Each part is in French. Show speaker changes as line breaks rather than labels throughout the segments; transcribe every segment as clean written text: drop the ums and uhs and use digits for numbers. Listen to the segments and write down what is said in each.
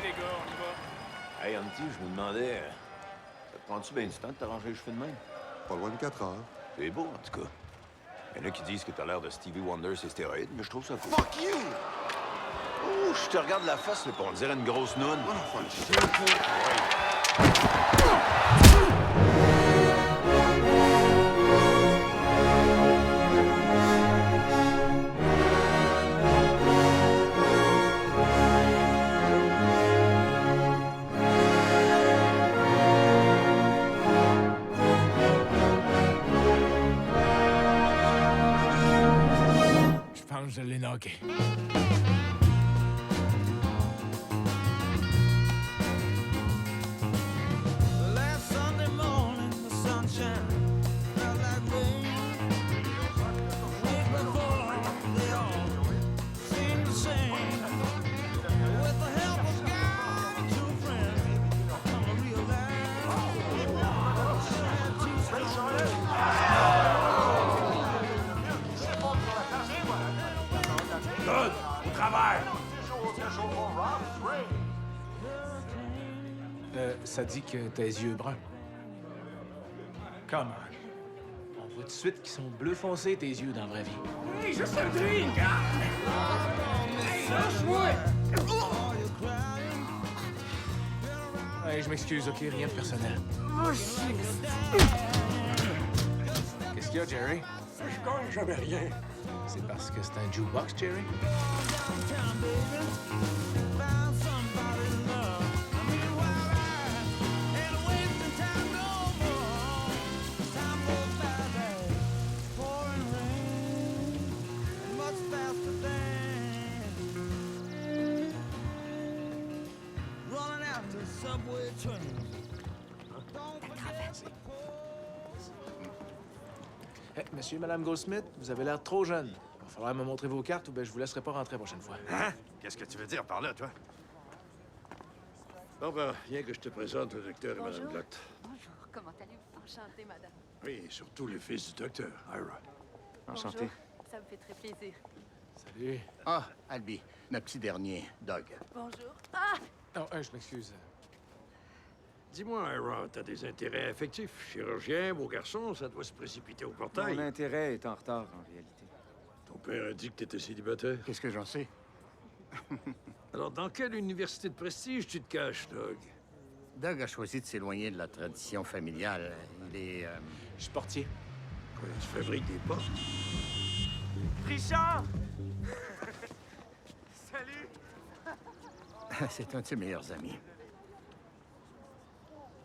les gars, on y va.
Hey, Auntie, je me demandais... ça te prend-tu bien du temps de t'arranger les cheveux de même?
Pas loin de 4 heures.
C'est beau, en tout cas. Il y en a qui disent que t'as l'air de Stevie Wonder sur stéroïdes, mais je trouve ça cool.
Fuck you!
Ouh, je te regarde la face, là, pour on dirait une grosse noune.
What a fun shit.
Je pense que je l'ai knocké.
Last Sunday morning, the sunshine felt like rain. Week before, they all seemed the same. With the help of God and two friends, come to realize had two strong
Good! Au travail! Ça dit que tes yeux bruns. Come on. On voit tout de suite qu'ils sont bleu foncé, tes yeux, dans la vraie vie. Hey, juste un drink, hein? Hey, lâche-moi! Hey, je m'excuse, OK? Rien de personnel. Qu'est-ce qu'il y a, Jerry?
Je gagne jamais rien.
C'est parce que c'est un jukebox, Jerry?
downtown, baby. Found somebody to love. I mean, while I ain't wasting time no more. Time goes by like pouring rain, and much faster than running out to subway trains. Don't forget.
Hey, monsieur et madame Goldsmith, vous avez l'air trop jeune. Il va falloir me montrer vos cartes ou bien je vous laisserai pas rentrer la prochaine fois.
Hein? Qu'est-ce que tu veux dire par là, toi? Bon, ben, viens que je te présente le docteur et Madame Glott.
Bonjour, comment allez-vous? Enchantée, madame.
Oui, et surtout le fils du docteur, Ira.
Bonjour, ça me fait très plaisir.
Salut.
Ah, Albie, notre petit dernier, Doug.
Bonjour. Ah!
Non, je m'excuse.
Dis-moi, Ira, t'as des intérêts affectifs. Chirurgien, beau garçon, ça doit se précipiter au portail.
Mon intérêt est en retard, en réalité.
Ton père a dit que t'étais célibataire.
Qu'est-ce que j'en sais?
Alors, dans quelle université de prestige tu te caches, Doug?
Doug a choisi de s'éloigner de la tradition familiale. Il est...
Je suis portier.
Quoi, tu fabriques des portes?
Richard!
c'est un de ses meilleurs amis.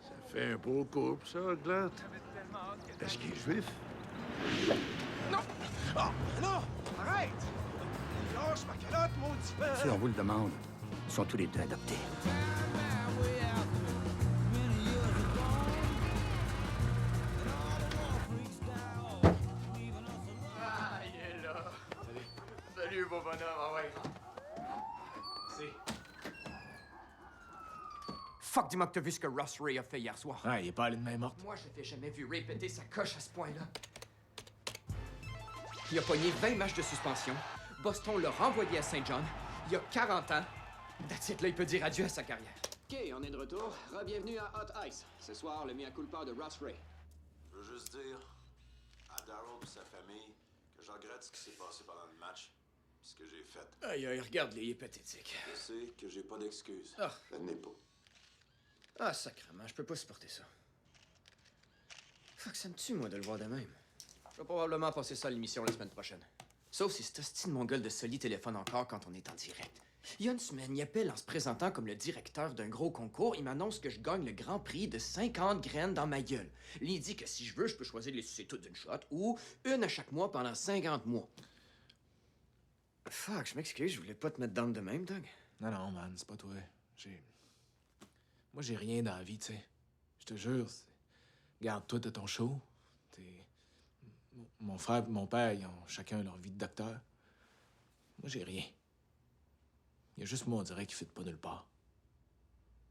Ça fait un beau couple, ça, Glott. Est-ce qu'il est juif?
Si on vous le demande, ils sont tous les deux adoptés.
Ah, il est là. Salut. Salut, beau bonhomme. Ah ouais. C'est...
Fuck, dis-moi que t'as vu ce que Ross Ray a fait hier soir.
Ah, il est pas allé de main morte.
Moi, je t'ai jamais vu Ray péter sa coche à ce point-là. Il a pogné 20 matchs de suspension. Boston l'a renvoyé à Saint John. Il y a 40 ans. That's it, là, il peut dire adieu à sa carrière.
OK, on est de retour. Bienvenue à Hot Ice. Ce soir, le mea culpa de Ross Ray.
Je veux juste dire à Darryl et sa famille que je regrette ce qui s'est passé pendant le match, ce que j'ai fait.
Aïe, aïe, regarde-les, il est pathétique.
Je sais que j'ai pas d'excuses.
Ah.
Je n'ai pas.
Ah, sacrément, je peux pas supporter ça. Fuck, ça me tue, moi, de le voir de même. Je vais probablement passer ça à l'émission la semaine prochaine. Sauf si ce style mon gueule de Soli téléphone encore quand on est en direct. Il y a une semaine, il appelle en se présentant comme le directeur d'un gros concours. Il m'annonce que je gagne le grand prix de 50 graines dans ma gueule. Il dit que si je veux, je peux choisir de les sucer toutes d'une shot ou une à chaque mois pendant 50 mois. Fuck, je m'excuse, je voulais pas te mettre down de même, Doug.
Non, non, man, c'est pas toi. Moi, j'ai rien dans la vie, tu sais. Je te jure. Garde, toi, t'as ton show. Mon frère et mon père, ils ont chacun leur vie de docteur. Moi, j'ai rien. Il y a juste moi, on dirait, qui fit pas nulle part.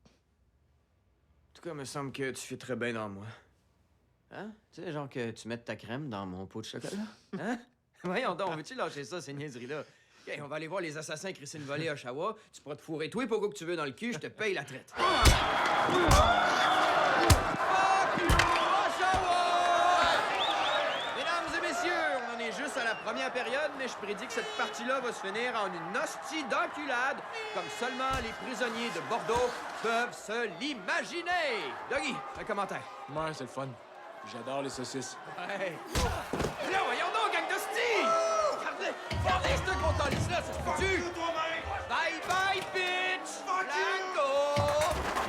En tout cas, il me semble que tu fais très bien dans moi. Hein? Tu sais, genre que tu mettes ta crème dans mon pot de chocolat. Hein? Voyons donc, veux-tu lâcher ça, ces niaiseries-là? OK, on va aller voir les assassins crisser une volée à Oshawa. Tu pourras te fourrer tout et pogo que tu veux dans le cul, je te paye la traite. Fuck you, Oshawa! Mesdames et messieurs, on en est juste à la première période, mais je prédis que cette partie-là va se finir en une hostie d'enculade, comme seulement les prisonniers de Bordeaux peuvent se l'imaginer. Doggy, un commentaire.
Ouais, c'est le fun. J'adore les saucisses.
Ouais. Là, voyons donc, gang d'hostie! Regardez, ce gros calice-là, c'est foutu! Bye bye, bitch! Blanco!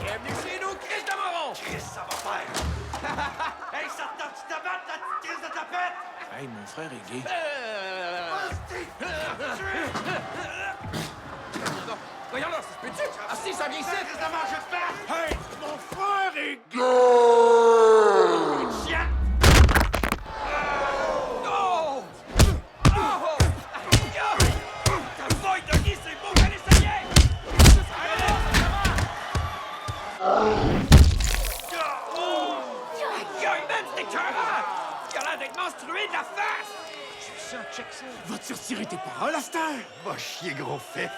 Bienvenue chez nous, Chris de Moron!
Chris, ça va faire! Hey, ça te tente de te battre, la petite crise de tapette!
Hey, mon frère est gay.
Voyons là, ça se peut-tu? Ah si, ça vient ici!
Crise de manger de face! Hey, mon frère est gay! Chien!
Oh! Oh! Ta boy de Guy, c'est beau, allez, ça y est! Aïe, man, c'est écœurant! Il a l'air d'être menstrué de la face!
Je suis sûr, check ça. Va-tu retirer tes paroles à cette heure?
Va chier, gros fait!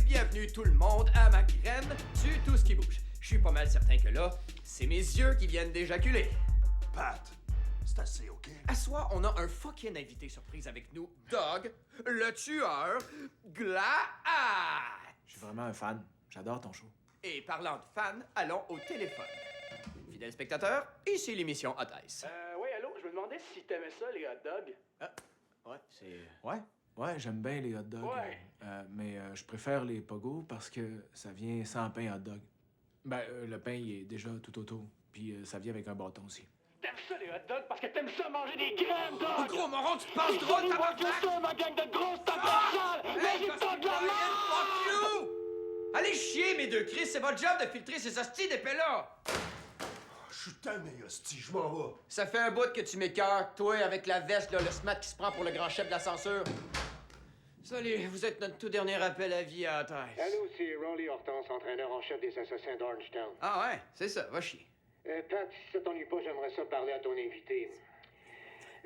Bienvenue tout le monde à ma graine, tue tout ce qui bouge. Je suis pas mal certain que là, c'est mes yeux qui viennent d'éjaculer.
Pat, c'est assez, OK?
À soir, on a un fucking invité surprise avec nous, Doug, le tueur Glaat.
Je suis vraiment un fan. J'adore ton show.
Et parlant de fans, allons au téléphone. Fidèles spectateurs, ici l'émission Hot Ice.
Oui, allô, je me demandais si t'aimais ça, les hot dogs.
Ouais, c'est... Ouais, j'aime bien les hot dogs.
Ouais.
Mais je préfère les pogos parce que ça vient sans pain hot dog. Ben, le pain, il est déjà tout autour. Puis ça vient avec un bâton aussi.
T'aimes ça, les hot dogs, parce que t'aimes ça manger des graines,
Oh,
dog!
gros moron, tu te penses drôle,
Moi,
tabarnak!
ça, ma gang de grosses tabarnak sales!
Hey,
Les
costume
hot de la
Brian,
merde!
fuck you! Allez chier, mes deux Chris, c'est votre job de filtrer ces hosties d'épée-là!
Je suis tanné, hostie, je m'en vais.
Ça fait un bout que tu m'écœures, toi, avec la veste, là, le smat qui se prend pour le grand chef de la censure. Salut, vous êtes notre tout dernier appel à vie à Hot Ice.
Allô, c'est Rowley Hortense, entraîneur en chef des assassins d'Orangetown.
Ah ouais, c'est ça, va chier.
Pat, si ça t'ennuie pas, j'aimerais ça parler à ton invité.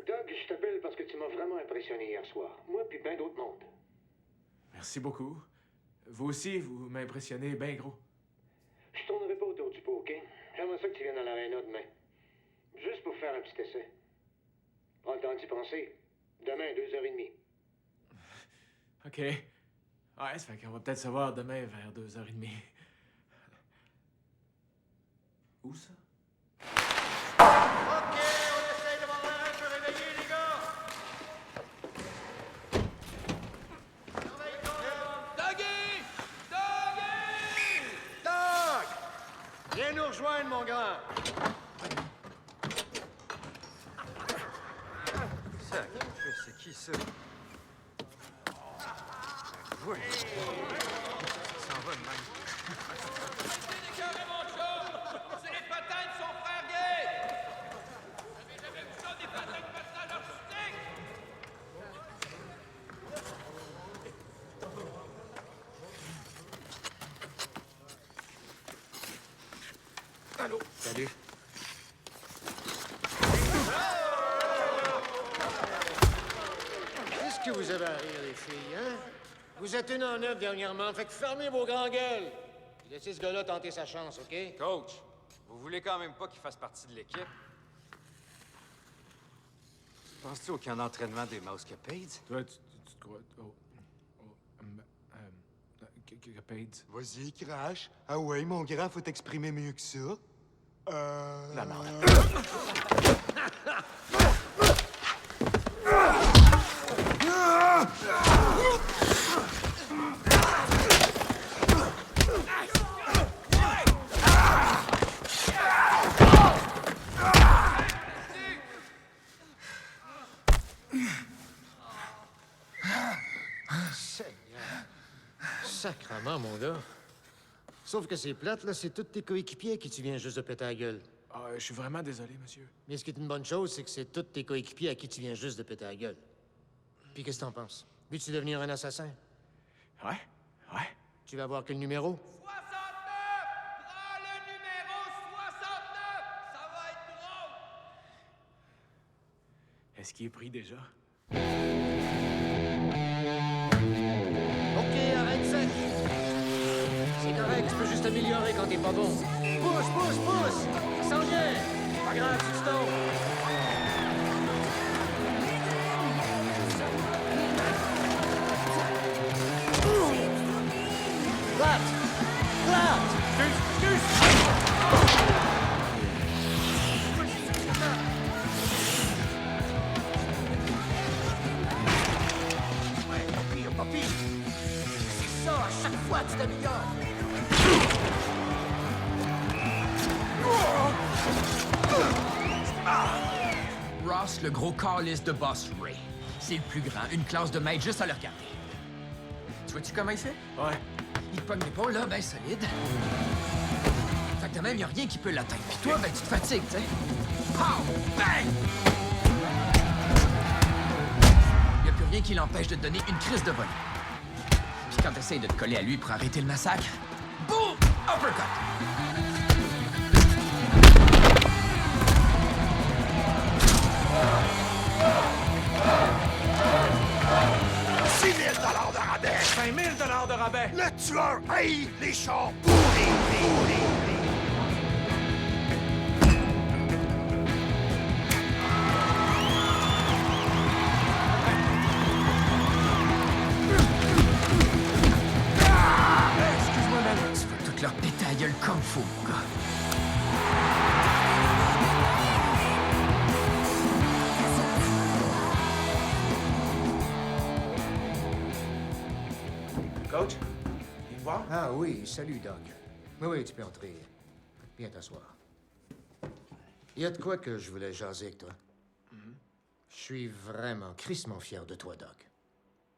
Doug, je t'appelle parce que tu m'as vraiment impressionné hier soir. Moi puis ben d'autres mondes.
Merci beaucoup. Vous aussi, vous m'impressionnez bien gros.
Je tournerai pas autour du pot, OK? J'aimerais ça que tu viennes à l'aréna demain. Juste pour faire un petit essai. Prends le temps d'y penser. Demain, 2h30.
OK. Ouais, ça fait qu'on va peut-être se voir demain vers 2h30. Où ça?
OK, on essaye d'avoir l'air un peu réveillé, les gars!
Doggy! Doggy!
Doc! Viens nous rejoindre, mon grand!
C'est qui ça? Oui. Ça s'en va de même.
C'est les patins de son frère gay! J'avais jamais vu ça, des patins de passage artistique!
Allô? Salut.
Qu'est-ce que vous avez à rire, les filles, hein? Vous êtes une en neuf dernièrement, fait que fermez vos grands gueules! Puis laissez ce gars-là tenter sa chance, OK?
Coach, vous voulez quand même pas qu'il fasse partie de l'équipe? Penses-tu au camp d'entraînement des Mousecapades?
Toi, tu te crois... Capades.
Vas-y, crash. Ah ouais, mon grand, faut t'exprimer mieux que ça.
La merde.
Sacrement, mon gars. Sauf que c'est plate, là, c'est tous tes coéquipiers à qui tu viens juste de péter la gueule.
Ah, je suis vraiment désolé, monsieur.
Mais ce qui est une bonne chose, c'est que c'est tous tes coéquipiers à qui tu viens juste de péter la gueule. Puis qu'est-ce que t'en penses? Veux-tu devenir un assassin?
Ouais, ouais.
Tu vas voir quel numéro?
69! Prends le numéro 69! Ça va être drôle!
Est-ce qu'il est pris déjà?
OK, arrête sec! C'est correct, tu peux juste t'améliorer quand t'es pas bon. Pousse, pousse, pousse! Il s'en vient! Pas grave si tu tombes. Flat! Flat! Ouais, pas pire. C'est ça, à chaque fois, tu t'améliores.
Ross, le gros calice de Boss Ray. C'est le plus grand, une classe de maître juste à le regarder. Tu vois-tu comment il fait?
Ouais.
Il te pogne l'épaule, là, ben solide. Fait que de même, y a rien qui peut l'atteindre. Puis toi, ben tu te fatigues, tu sais. Pow! Bang! Y a plus rien qui l'empêche de te donner une crise de volée. Puis quand t'essayes de te coller à lui pour arrêter le massacre, boum! Uppercut!
6 000 $ de rabais!
5 000 $ de rabais!
Le tueur haït les chars pourris!
Excuse-moi, man. Tu vas toute leur péter à gueule comme faut, mon gars.
Coach, viens me voir.
Ah oui, salut, Doc. Oui, tu peux entrer. Viens t'asseoir. Il y a de quoi que je voulais jaser avec toi. Je suis vraiment crissement fier de toi, Doc.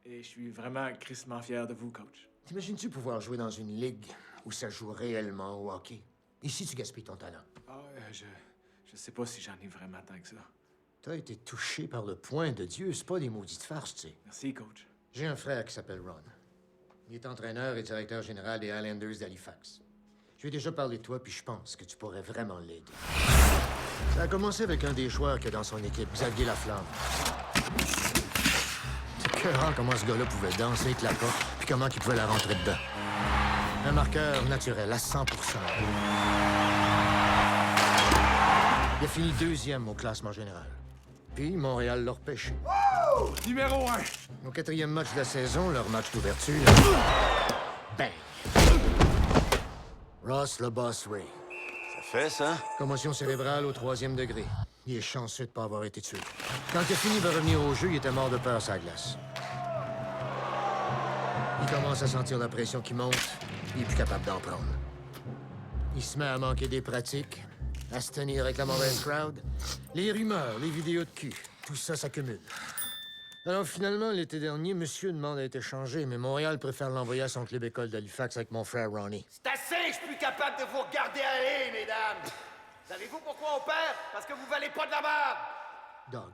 Et je suis vraiment crissement fier de vous, coach.
T'imagines-tu pouvoir jouer dans une ligue où ça joue réellement au hockey? Ici, tu gaspilles ton talent.
Ah, je sais pas si j'en ai vraiment tant que ça.
T'as été touché par le poing de Dieu, c'est pas des maudites farces, tu sais.
Merci, coach.
J'ai un frère qui s'appelle Ron. Il est entraîneur et directeur général des Highlanders d'Halifax. Je lui ai déjà parlé de toi, puis je pense que tu pourrais vraiment l'aider. Ça a commencé avec un des joueurs que dans son équipe, Xavier Laflamme. C'est écœurant comment ce gars-là pouvait danser avec la porte, puis comment il pouvait la rentrer dedans. Un marqueur naturel, à 100%. Il a fini 2e au classement général. Puis Montréal l'a repêché.
Numéro 1!
Au 4e match de la saison, leur match d'ouverture... Bang! Ross le Boss Ray.
Ça fait, ça?
Commotion cérébrale au 3e degré. Il est chanceux de pas avoir été tué. Quand il a fini de revenir au jeu, il était mort de peur sur la glace. Il commence à sentir la pression qui monte. Il est plus capable d'en prendre. Il se met à manquer des pratiques, à se tenir avec la mauvaise crowd. Les rumeurs, les vidéos de cul, tout ça s'accumule. Alors finalement, l'été dernier, monsieur demande à être échangé, mais Montréal préfère l'envoyer à son club école d'Halifax avec mon frère Ronnie.
C'est assez, je suis plus capable de vous regarder aller, mesdames! Savez-vous pourquoi on perd? Parce que vous valez pas de la merde!
Doug,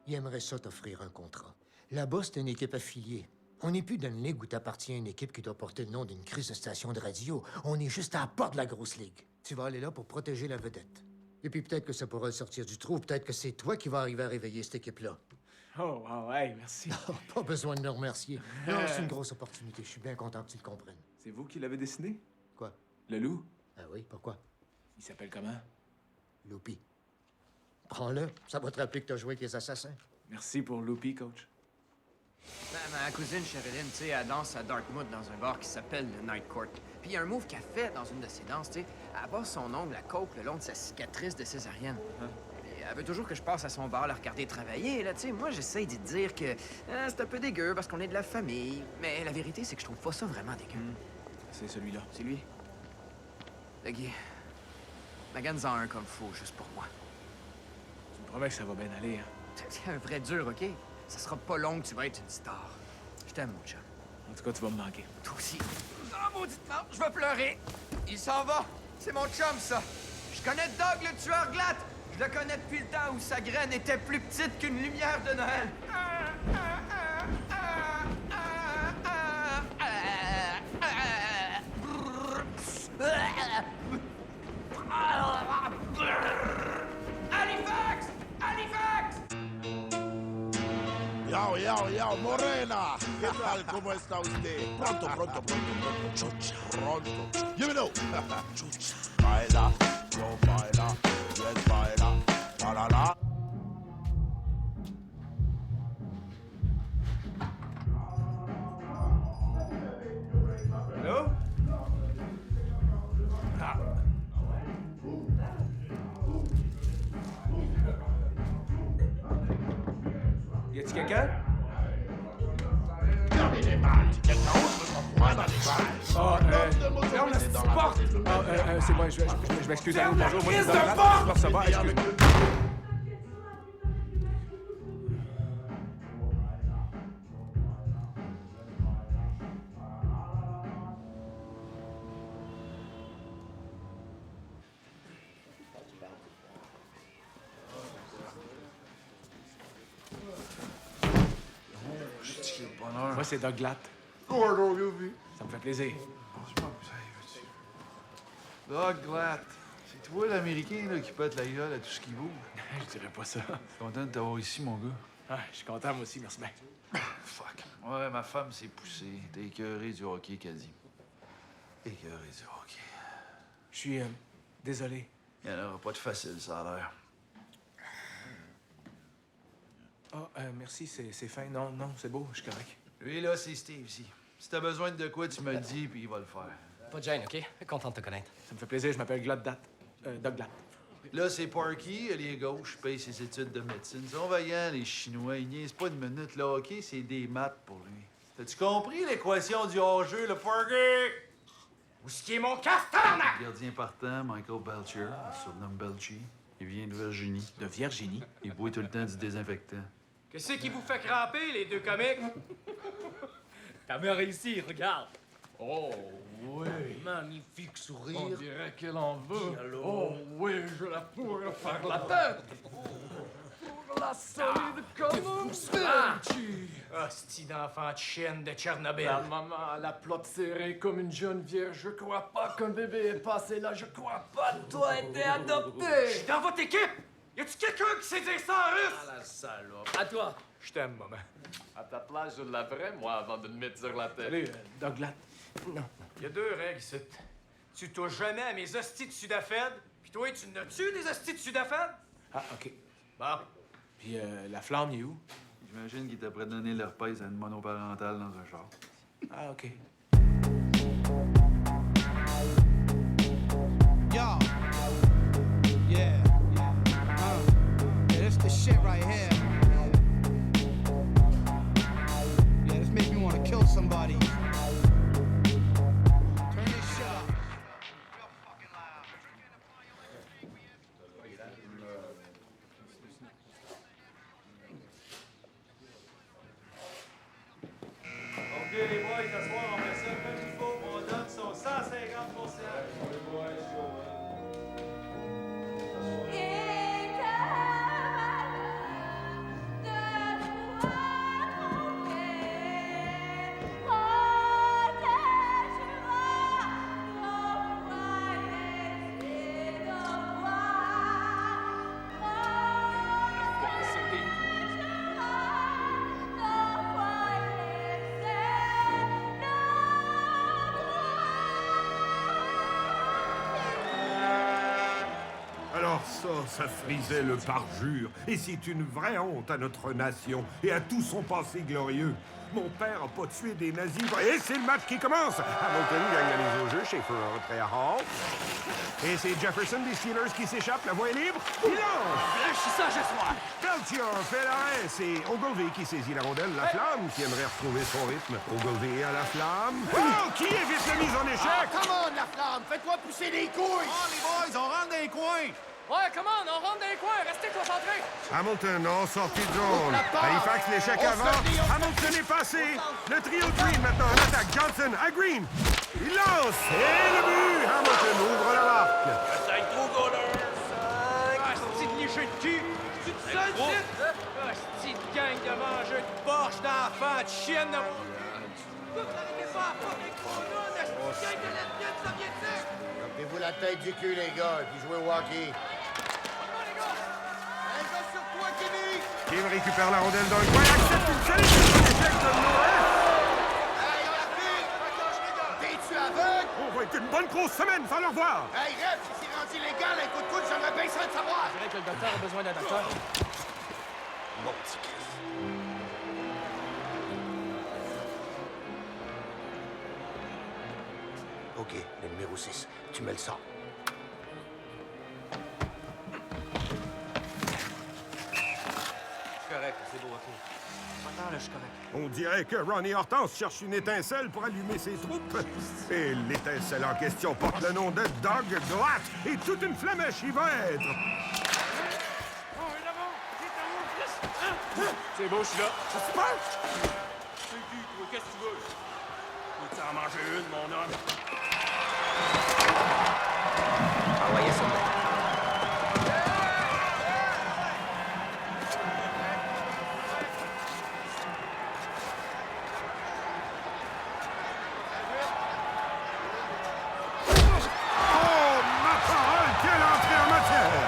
il aimerait ça t'offrir un contrat. Là-bas, c'est une équipe affiliée. On n'est plus dans une ligue où t'appartiens à une équipe qui doit porter le nom d'une crise de station de radio. On est juste à la porte de la grosse ligue. Tu vas aller là pour protéger la vedette. Et puis peut-être que ça pourra le sortir du trou, peut-être que c'est toi qui vas arriver à réveiller cette équipe-là.
Oh, wow, hey, merci.
Pas besoin de me remercier. Non, c'est une grosse opportunité. Je suis bien content que tu le comprennes.
C'est vous qui l'avez dessiné?
Quoi?
Le loup?
Ah oui, pourquoi?
Il s'appelle comment?
Loopy. Prends-le, ça va te rappeler que t'as joué avec les assassins.
Merci pour Loopy, coach.
Ma cousine Sherilyn, tu sais, elle danse à Dartmouth dans un bar qui s'appelle le Night Court. Puis il y a un move qu'elle fait dans une de ses danses, tu sais. Elle passe son ongle à coke le long de sa cicatrice de césarienne. Et elle veut toujours que je passe à son bar la regarder travailler, là, tu sais. Moi, j'essaie d'y dire que c'est un peu dégueu parce qu'on est de la famille. Mais la vérité, c'est que je trouve pas ça vraiment dégueu.
C'est celui-là.
C'est lui. Guy. Magane-en un comme faux, juste pour moi.
Tu me promets que ça va bien aller, hein?
C'est un vrai dur, OK? Ça sera pas long que tu vas être une star. Je t'aime, mon chum.
En tout cas, tu vas me manquer.
Toi aussi. Ah, mauditement, je vais pleurer. Il s'en va. C'est mon chum, ça. Je connais Doug, le tueur glatte. Je le connais depuis le temps où sa graine était plus petite qu'une lumière de Noël. Halifax! Halifax!
Yo, Morena! ¿Qué tal? ¿Cómo está usted? Pronto. Chucha. Pronto. Give it up. Chucha. Baila, yo baila, yes baila, la.
Allô? Ah. Y a-t-il quelqu'un?
Gardez les balles. Quelqu'un autre me prend dans les balles.
Ferme la porte! C'est moi, je m'excuse à vous. Bonjour, moi,
Crise
c'est
de
Doug
porte!
Glatt. Ça va, excuse. Moi, c'est Doug Glatt. Ça me fait plaisir.
Doug Glatt. C'est toi l'Américain là, qui pète la gueule à tout ce qui bouge.
Je dirais pas ça.
Je suis content de t'avoir ici, mon gars.
Ah, je suis content, moi aussi, merci bien.
Fuck. Ouais, ma femme s'est poussée. T'es écœuré du hockey, qu'elle dit. Écœuré du hockey.
Je suis désolé.
Il n'y en aura pas de facile, ça a l'air.
Merci, c'est fin. Non, c'est beau, je suis correct.
Lui, là, c'est Steve, ici. Si t'as besoin de quoi, tu me le dis, puis il va le faire.
Pas de gêne, OK? Content de te connaître.
Ça me fait plaisir, je m'appelle Doug Glatt.
Là, c'est Parky, allié gauche, paye ses études de médecine. Ils sont vaillants, les Chinois. Ils niaisent pas une minute. Le hockey, c'est des maths pour lui. T'as-tu compris l'équation du hors-jeu, le Parky?
Où est-ce qui est mon castan?
Le gardien partant, Michael Belcher, il se surnomme Belchi. Il vient de Virginie.
De Virginie?
Il boit tout le temps du désinfectant.
Qu'est-ce qui vous fait cramper, les deux comiques?
T'as bien réussi, regarde.
Oh, oui.
Magnifique sourire.
On dirait qu'elle en veut. Oh, oui, je la pourrais faire la tête. Pour la solide comme un Belchi.
Hostie d'enfant de chienne de Tchernobyl.
La maman a la plotte serrée comme une jeune vierge. Je crois pas qu'un bébé est passé là. Je crois pas que toi été adopté.
Je suis dans votre équipe. Y a-tu quelqu'un qui sait dire ça en russe?
Ah, la salope.
À toi.
Je t'aime, maman.
À ta place, je l'apprends, moi, avant de me mettre sur la tête.
Salut, Doug Glatt.
Non.
Il y a deux règles ici. Tu touches jamais à mes hosties de Sudafed, puis toi, tu n'as-tu des hosties de Sudafed?
Ah, OK.
Bon.
Puis la flamme, il est où?
J'imagine qu'il t'a prêt de donner l'herpès à une monoparentale dans un char.
Ah, OK.
Yo. Yeah. Yeah, this the shit right here. Yeah, this makes me want to kill somebody. Turn this shit up. Real fucking loud.
OK, les boys, ce soir, on met ça comme il faut. On donne son 150%.
Alors ça frisait le parjure, et c'est une vraie honte à notre nation et à tout son passé glorieux. Mon père a pas tué des nazis, et c'est le match qui commence! Hamilton gagne la mise au jeu, Schaefer a retrait à Hall. Et c'est Jefferson des Steelers qui s'échappe, la voie est libre. Il lance!
Blanchissage à soir!
Belchior fait l'arrêt, c'est Ogilvy qui saisit la rondelle, la flamme qui aimerait retrouver son rythme. Ogilvy à la flamme. Oh, qui évite la mise en échec?
Come on, la flamme! Fais-toi pousser les couilles!
Oh, les boys, on rentre dans les coins! Ouais, come on, on rentre dans les coins, restez concentrés!
Hamilton en sortie de zone. Halifax l'échec avant. Hamilton est passé. Le trio Green maintenant en attaque. Johnson à Green. Il lance. Et le but. Hamilton ouvre la marque.
Attaque trop, goaler! Ah, c'est de lécher de cul! Tu te sens, shit? Ah, c'est de gang de mangeux de Porsche d'enfants, de chienne de mon...
Occupez-vous la tête du cul, les gars, puis jouez au hockey.
Kim récupère la rondelle dans le coin. Accepte une sélection d'échecs de Noël.
T'es-tu aveugle?
On va être une bonne grosse semaine, sans le revoir.
Hey, ref, si c'est rendu légal, un coup de coude, j'aimerais bien ça de savoir.
Je dirais que le docteur a besoin d'un docteur.
Mon petit Chris.
OK, le numéro 6. Tu me le sors.
C'est correct, c'est beau, OK. Attends, là, je suis correct.
On dirait que Ronnie Hortense cherche une étincelle pour allumer ses troupes. Et l'étincelle en question porte le nom de Doug Glatt. Et toute une flamèche y va être.
C'est beau, je suis là.
Ça se passe? C'est qui, toi? Qu'est-ce que tu veux? Peux-tu en manger une, mon homme?
Envoyez ça.
Oh, ma parole, quelle entrée en matière!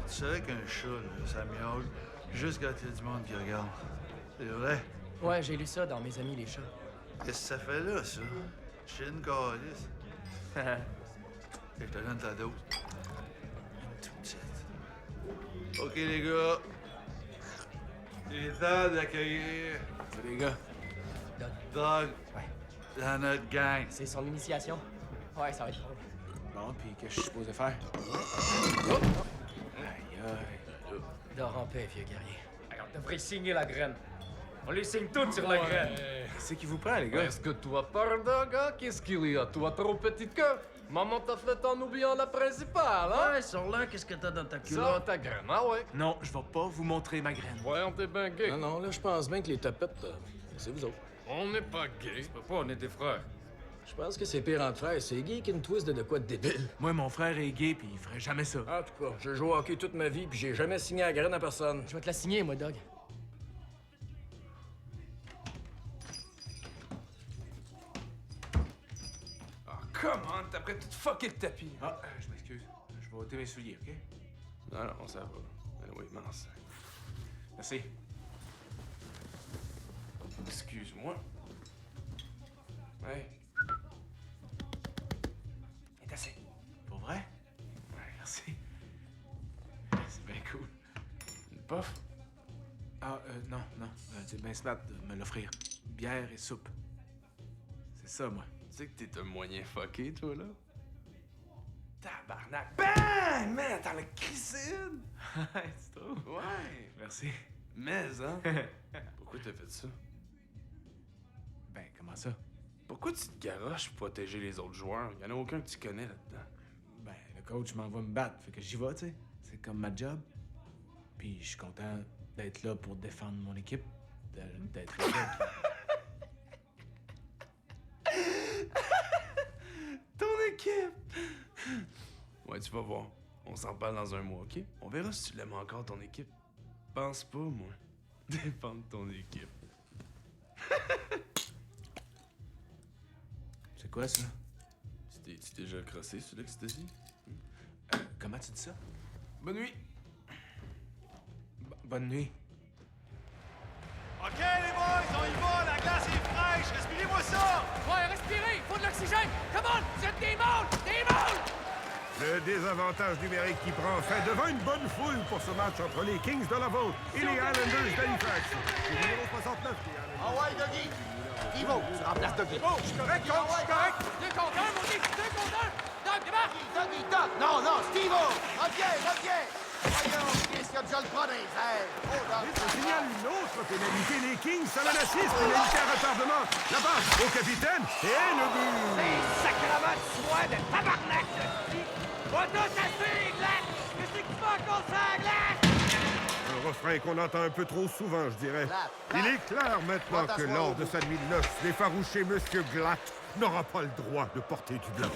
Tu savais qu'un chat, là, ça miaule juste quand il y a du monde qui regarde. C'est vrai?
Ouais, j'ai lu ça dans Mes amis les chats.
Qu'est-ce que ça fait là, ça? Chine calice. Je te donne ta dose. Une toute petite. OK, les gars. Il est temps d'accueillir
C'est les gars.
Doug dans notre gang.
C'est son initiation. Ouais, ça va être drôle.
Bon, puis qu'est-ce que je suis supposé faire? Aïe, aïe.
Dors en paix, vieux guerrier.
Hey, on devrait signer la graine. On les signe toutes sur la graine.
C'est qui vous prend, les gars?
Est-ce que tu as peur, Doug, hein? Qu'est-ce qu'il y a? Tu as trop petit cœur? Maman t'a fait en oubliant la principale, hein?
Ouais, sur là, qu'est-ce que t'as dans ta
Sors
culotte?
ta graine, ah ouais?
Non, je vais pas vous montrer ma graine.
Voyons, t'es bien gay.
Non, non, là, je pense bien que les tapettes, c'est vous autres.
On n'est pas gay. C'est pas, on est des frères.
Je pense que c'est pire entre frères. C'est gay qu'une twist de quoi de débile.
Moi, mon frère est gay, puis il ferait jamais ça.
En tout cas, j'ai joué au hockey toute ma vie, puis j'ai jamais signé la graine à personne.
Je vais te la signer, moi, Doug.
Ah, comment? T'as prêt tout fucké le tapis.
Ah, je m'excuse. Je vais ôter mes souliers, OK?
Non, non, ça va. Oui, mince.
Merci.
Excuse-moi. Ouais.
C'est assez. Pour vrai? Ouais, merci. C'est bien cool.
Une puff?
Ah, non, non. C'est bien smart de me l'offrir. Bière et soupe. C'est ça, moi.
Tu sais que t'es un moyen fucké, toi, là? Tabarnak! Bang! Man, t'en as crissé une!
Tu trouves?
Ouais!
Merci.
Mais, hein? Pourquoi t'as fait ça?
Ben, comment ça?
Pourquoi tu te garoches pour protéger les autres joueurs? Y'en a aucun que tu connais là-dedans.
Ben, le coach m'envoie me battre, fait que j'y vais, tu sais. C'est comme ma job. Puis je suis content d'être là pour défendre mon équipe, d'être là.
Ton équipe! Ouais, tu vas voir. On s'en parle dans un mois, OK? On verra si tu l'aimes encore, ton équipe. Pense pas, moi. Défendre ton équipe.
C'est quoi, ça?
Tu t'es déjà crossé sur l'ecstasy?
Comment tu dis ça?
Bonne nuit!
Bonne nuit.
OK, les boys, on y va! La glace est fraîche! Respirez-moi ça!
Ouais, respirez! Faut de l'oxygène! Come on! Vous êtes des mâles! Des mâles!
Le désavantage numérique qui prend fin devant une bonne foule pour ce match entre les Kings de Laval et les Islanders d'Halifax. Le numéro 69 des Islanders.
Ah ouais, Dougie! Ivo, tu remplaces Dougie.
Oh, je suis correct, coach, je suis correct. 2 contre 1, mon Dieu, 2 contre 1. Doc, démarre.
Dougie, Doc! Non, non, Steve-O! Reviens! Voyons, qu'est-ce qu'il y a déjà le bras dans les airs? Oh, Doc!
Ça signale une autre pénalité. Les Kings, ça mène à 6, pénalité à retardement. La passe au capitaine et le but.
C'est sacrement de soin de tabarnak, de ski. Va tous assez, glace. Qu'est-ce que tu fais encore ça, glace?
Un refrain qu'on entend un peu trop souvent, je dirais. Il est clair maintenant que lors de sa nuit de noces, l'effarouché Monsieur Glatt n'aura pas le droit de porter du blanc.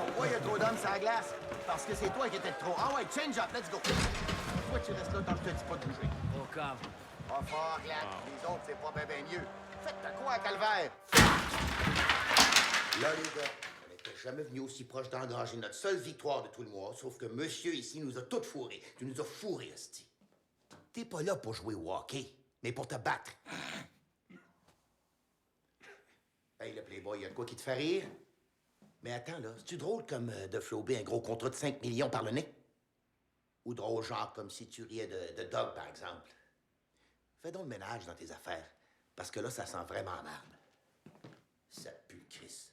Pourquoi il y a trop d'hommes sur la glace? Parce que c'est toi qui étais trop. Ah ouais, change up, let's go. Toi, tu restes là tant que je te dis pas de bouger.
Au cave.
Pas fort, Glatt. Les autres, c'est pas bien mieux. Faites quoi, Calvaire? Là, les gars, on n'était jamais venu aussi proche d'engager notre seule victoire de tout le mois, sauf que monsieur ici nous a toutes fourrés. Tu nous as fourrés, esti. T'es pas là pour jouer au hockey, mais pour te battre. Hey, le Playboy, y a de quoi qui te fait rire? Mais attends, là, c'est-tu drôle comme de flouber un gros contrat de 5 millions par le nez? Ou drôle genre comme si tu riais de Doug, par exemple? Fais donc le ménage dans tes affaires, parce que là, ça sent vraiment merde. Ça pue le Christ.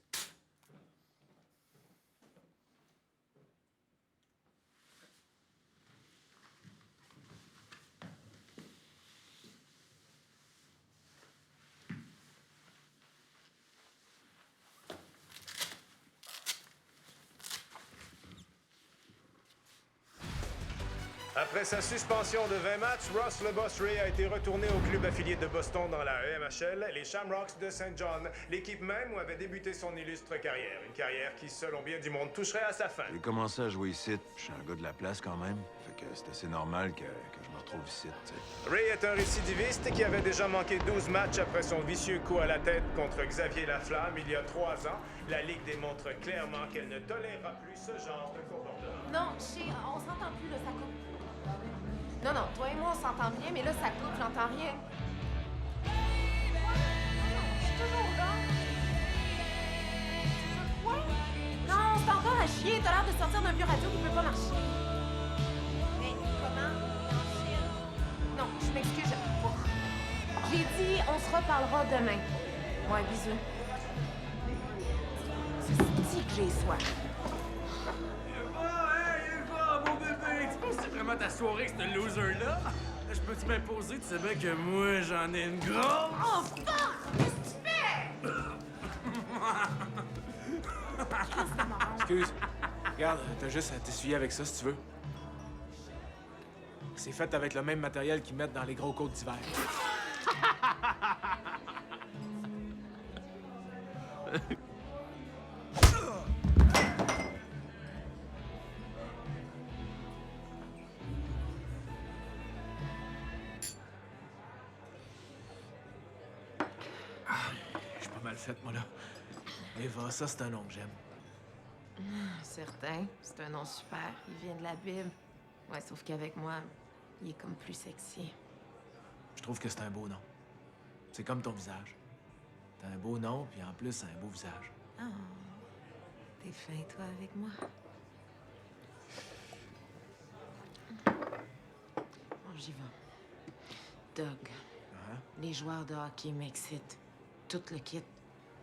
Après sa suspension de 20 matchs, Ross le Boss Ray a été retourné au club affilié de Boston dans la EMHL, les Shamrocks de St. John, l'équipe même où avait débuté son illustre carrière. Une carrière qui, selon bien du monde, toucherait à sa fin.
J'ai commencé à jouer ici. Je suis un gars de la place quand même. Fait que c'est assez normal que je me retrouve ici, tu sais.
Ray est un récidiviste qui avait déjà manqué 12 matchs après son vicieux coup à la tête contre Xavier Laflamme il y a 3 ans. La Ligue démontre clairement qu'elle ne tolérera plus ce genre de comportement.
Non, on s'entend plus, là, ça coupe. Non, non, toi et moi, on s'entend bien, mais là, ça coupe, j'entends rien. Je suis toujours là. Quoi? Non, c'est encore à chier. T'as l'air de sortir d'un vieux radio qui peut pas marcher. Mais comment? Non, je m'excuse. J'ai dit, on se reparlera demain. Ouais, bisous. C'est que j'ai soif.
C'est vraiment ta soirée, ce loser-là? Je peux-tu m'imposer? Tu sais bien que moi, j'en ai une grosse!
Oh, fuck! Qu'est-ce que tu fais?
Excuse. Regarde, t'as juste à t'essuyer avec ça si tu veux. C'est fait avec le même matériel qu'ils mettent dans les gros côtes d'hiver. Je suis pas mal faite, moi, là. Eva, ça, c'est un nom que j'aime.
Certain, c'est un nom super. Il vient de la Bible. Ouais, sauf qu'avec moi, il est comme plus sexy.
Je trouve que c'est un beau nom. C'est comme ton visage. T'as un beau nom, puis en plus, un beau visage.
Oh, t'es fin, toi, avec moi. Bon, j'y vais. Doug, les joueurs de hockey m'excitent. Tout le kit.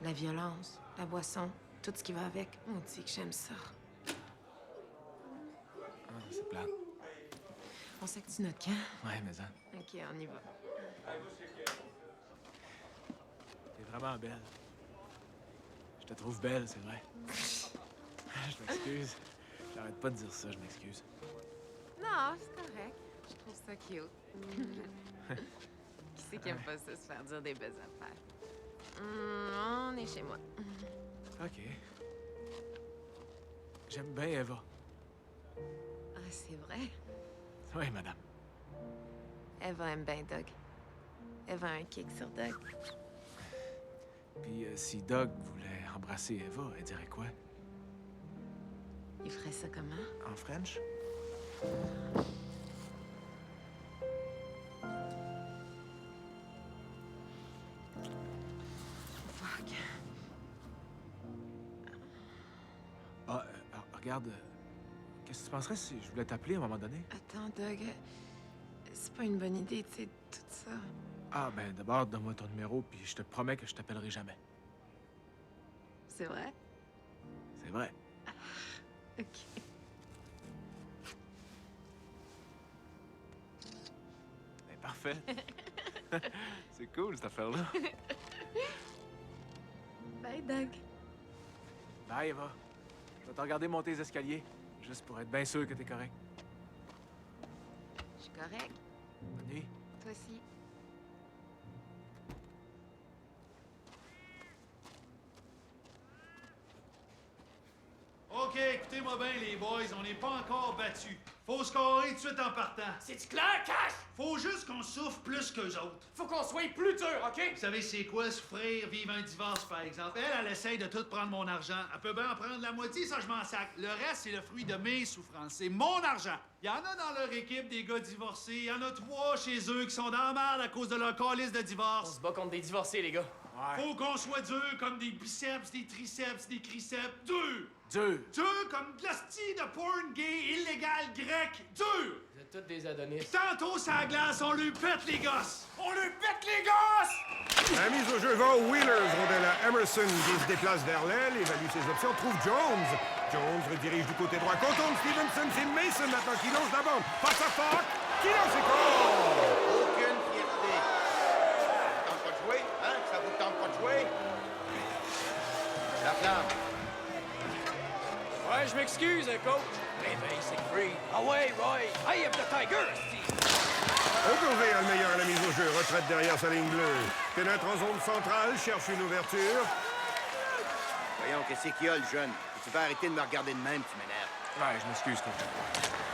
La violence, la boisson, tout ce qui va avec. On dit que j'aime ça.
Ah, c'est plate.
On s'active notre camp?
Ouais, mais ça.
OK, on y va.
T'es vraiment belle. Je te trouve belle, c'est vrai. Je m'excuse. J'arrête pas de dire ça, je m'excuse.
Non, c'est correct. Je trouve ça cute. Qui c'est qui aime pas ça, se faire dire des belles affaires? On est chez moi.
OK. J'aime bien Eva.
Ah, c'est vrai?
Oui, madame.
Eva aime bien Doug. Eva a un kick sur Doug.
Puis si Doug voulait embrasser Eva, elle dirait quoi?
Il ferait ça comment?
En French?
Fuck.
Ah, regarde, qu'est-ce que tu penserais si je voulais t'appeler à un moment donné?
Attends, Doug. C'est pas une bonne idée, tu sais, tout ça.
Ah, ben d'abord, donne-moi ton numéro, puis je te promets que je t'appellerai jamais.
C'est vrai?
C'est vrai.
OK.
Ben, parfait. C'est cool, cette affaire-là.
Bye, Doug.
Bye, Eva. Je vais te regarder monter les escaliers, juste pour être bien sûr que t'es correct.
Je suis correct.
Bonne nuit.
Toi aussi.
OK, écoutez-moi bien, les boys, on n'est pas encore battus. Faut scorer tout de suite en partant.
C'est-tu clair, Cash?
Faut juste qu'on souffre plus qu'eux autres.
Faut qu'on soit plus dur, OK?
Vous savez c'est quoi souffrir, vivre un divorce, par exemple? Elle essaye de tout prendre mon argent. Elle peut bien en prendre la moitié, ça je m'en sac. Le reste, c'est le fruit de mes souffrances. C'est mon argent. Il y en a dans leur équipe des gars divorcés. Il y en a 3 chez eux qui sont dans la merde à cause de leur calice de divorce.
On se bat contre des divorcés, les gars.
Faut qu'on soit dur comme des biceps, des triceps, des criceps. Dur!
Dur!
Dur comme de l'hostie de porn gay illégal grec. Dur!
Vous êtes tous des Adonis.
Tantôt, ça glace, on lui pète les gosses!
On lui pète les gosses!
La mise au jeu va aux Wheelers. Rondelle à Emerson qui se déplace vers l'aile, évalue ses options, trouve Jones. Jones redirige du côté droit, contourne Stevenson, c'est Mason maintenant qui lance la bande. Face à Falk, qui lance ses corps!
Aucune fierté. Ça vous tente pas de jouer? Hein? Ça vous tente pas de jouer? La flamme.
Ouais, je m'excuse, coach. Réveille, c'est free. Ah ouais, Roy. I am the Tiger,
Ogilvy a le meilleur à la mise au jeu, retraite derrière sa ligne bleue. Pénètre en zone centrale, cherche une ouverture.
Voyons, qu'est-ce qu'il y a, le jeune? Tu vas arrêter de me regarder de même, tu m'énerves.
Ouais, je m'excuse, coach.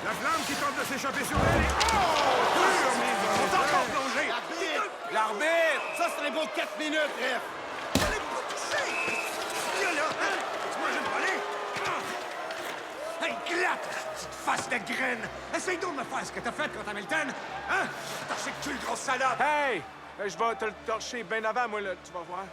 La flamme qui tente de s'échapper sur elle. Oh! Dure mise en
On
échec.
encore plongé! L'arbitre! Ça serait beau 4 minutes, bref!
J'allais pas toucher! Là, hein? Tu manges une volée? Hey, glatte, petite face de graine! Essaye donc de me faire ce que t'as fait quand Hamilton! Hein? T'as torché le cul, grosse salope!
Hey! Je vais te le torcher bien avant, moi, là. Tu vas voir.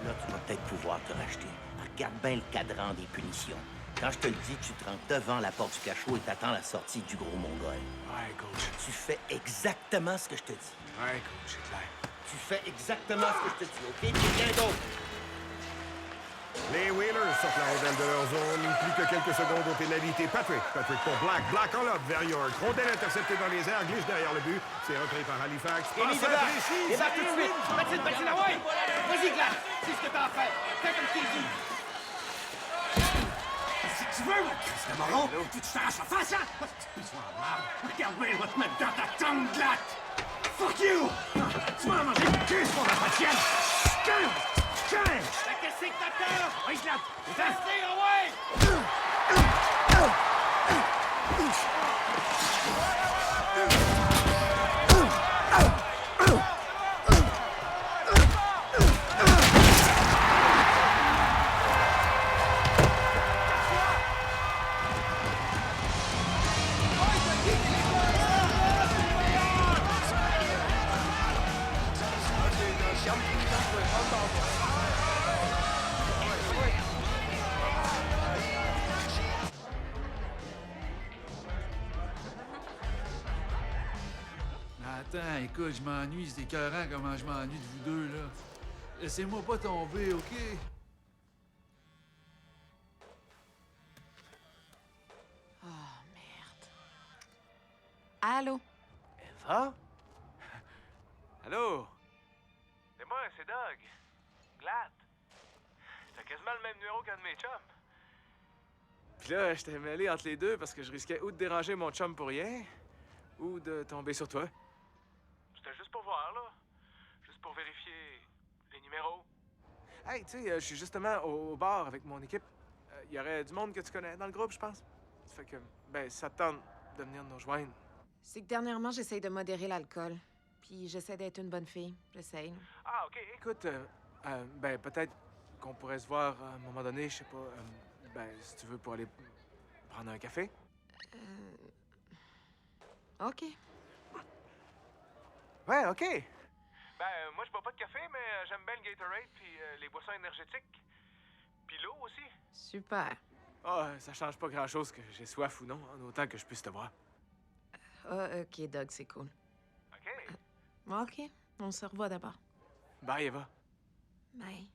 Là, tu vas peut-être pouvoir te racheter. Regarde bien le cadran des punitions. Quand je te le dis, tu te rends devant la porte du cachot et t'attends la sortie du gros mongol.
Ouais, coach.
Tu fais exactement ce que je te dis.
Ouais, coach, c'est clair.
Tu fais exactement ce que je te dis, OK? Puis rien d'autre.
Les Whalers sortent la rondelle de leur zone. Plus que quelques secondes aux pénalités. Patrick pour Black. Black en lobe vers York. Rondelle interceptée dans les airs. Glisse derrière le but. C'est repris par Halifax. Passe imprécise.
Débarque tout de suite! Patine, ah ouais! Vas-y, glace! C'est ce que t'as à faire! Fais comme tu dis! Si tu veux, mon Christ de moron, tu t'arraches la face, hein? Tu sois en marde! Regarde bien, je vais te mettre dans ta tongue, glatte! Fuck you! Tu vas en manger une cuisse pour la patienne! Tiens! Qu'est-ce que t'as peur? Oui, glatte! Restez, ah ouais!
Attends, écoute, je m'ennuie, c'est écœurant comment je m'ennuie de vous deux, là. Laissez-moi pas tomber, OK?
Oh, merde. Allô?
Eva? Allô?
C'est moi, c'est Doug. Glatt. T'as quasiment le même numéro qu'un de mes chums.
Puis là, je t'ai mêlé entre les deux parce que je risquais ou de déranger mon chum pour rien, ou de tomber sur toi.
C'était juste pour voir, là. Juste pour vérifier les numéros.
Hey, tu sais, je suis justement au bar avec mon équipe. Il y aurait du monde que tu connais dans le groupe, je pense. Ça fait que, ben, ça te tente de venir nous rejoindre.
C'est que dernièrement, j'essaye de modérer l'alcool. Puis j'essaie d'être une bonne fille. J'essaye.
Ah, OK. Écoute, ben, peut-être qu'on pourrait se voir à un moment donné, je sais pas, ben, si tu veux, pour aller prendre un café.
OK.
Ouais, OK.
Ben, moi, je bois pas de café, mais j'aime bien le Gatorade puis les boissons énergétiques. Puis l'eau aussi.
Super.
Ah, ça change pas grand-chose que j'ai soif ou non, en autant que je puisse te voir.
Ah, OK, Doug, c'est cool.
OK.
OK, on se revoit d'abord.
Bye, Eva.
Bye.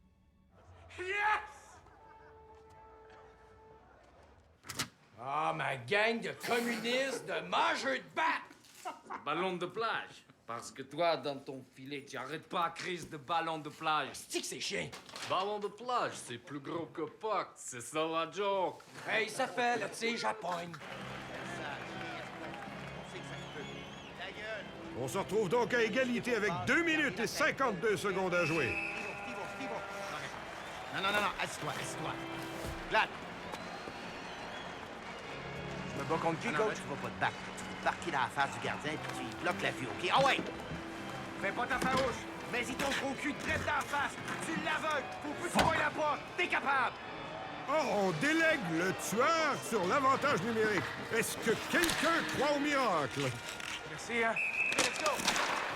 Ah, ma gang de communistes, de mangeurs de batte!
Ballon de plage. Parce que toi, dans ton filet, tu arrêtes pas à crise de ballon de plage.
C'est que c'est chien.
Ballon de plage, c'est plus gros que Puck. C'est ça la joke.
Hey, ça fait, là, tu sais, j'appogne.
On se retrouve donc à égalité avec 2 minutes et 52 secondes à jouer.
Non, assis-toi. Glad.
Je me bats contre qui,
Non,
coach?
tu vas pas te battre. Tu vas te marquer dans la face du gardien puis tu bloques la vue, OK? Ah ouais!
Fais pas ta farouche.
Mais il ton gros cul
Traite d'en face. Tu l'aveugles. Faut plus que tu vois la porte. T'es capable.
Or, on délègue le tueur sur l'avantage numérique. Est-ce que quelqu'un croit au miracle?
Merci, hein?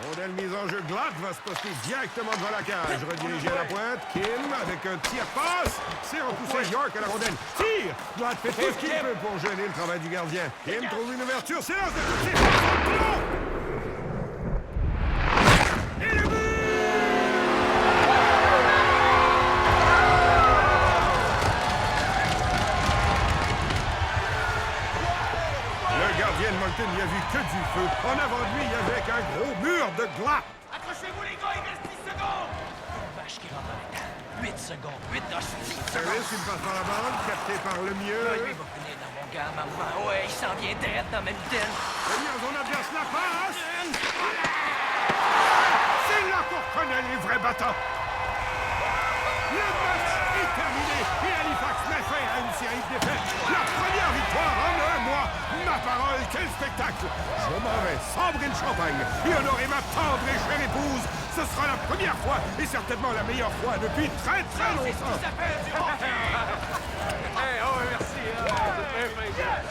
Rondelle mise en jeu, Glatt va se poster directement devant la cage. Redirigé à la pointe, Kim avec un tir passe. C'est repoussé York à la rondelle. Tire! Glatt fait tout ce qu'il peut pour gêner le travail du gardien. Kim trouve une ouverture, c'est lance de côté. Et le but! Le gardien de Moncton n'y a vu que du feu. En avant de lui, il y avait un gros mur de Glatt.
Accrochez-vous, les gars. Il reste 10 secondes.
Vache qui rentre en temps. 8 secondes. 8 hosties.
Harris, il passe par la bande, capté par le mieux.
Lui, il va finir dans mon gars, maman. Ouais, il s'en vient direct dans ma mitaine.
On adverse la passe. C'est là qu'on reconnaît les vrais battants. Le match est terminé et Halifax met fin à une série de défaites. La première victoire en un mois. Ma parole, quel spectacle. Je m'en vais sabrer le champagne et honorer ma tendre et chère épouse. Ce sera la première fois et certainement la meilleure fois depuis très longtemps.
C'est ce qui s'appelle du hockey.
Hey, oh, merci. C'est bien fait.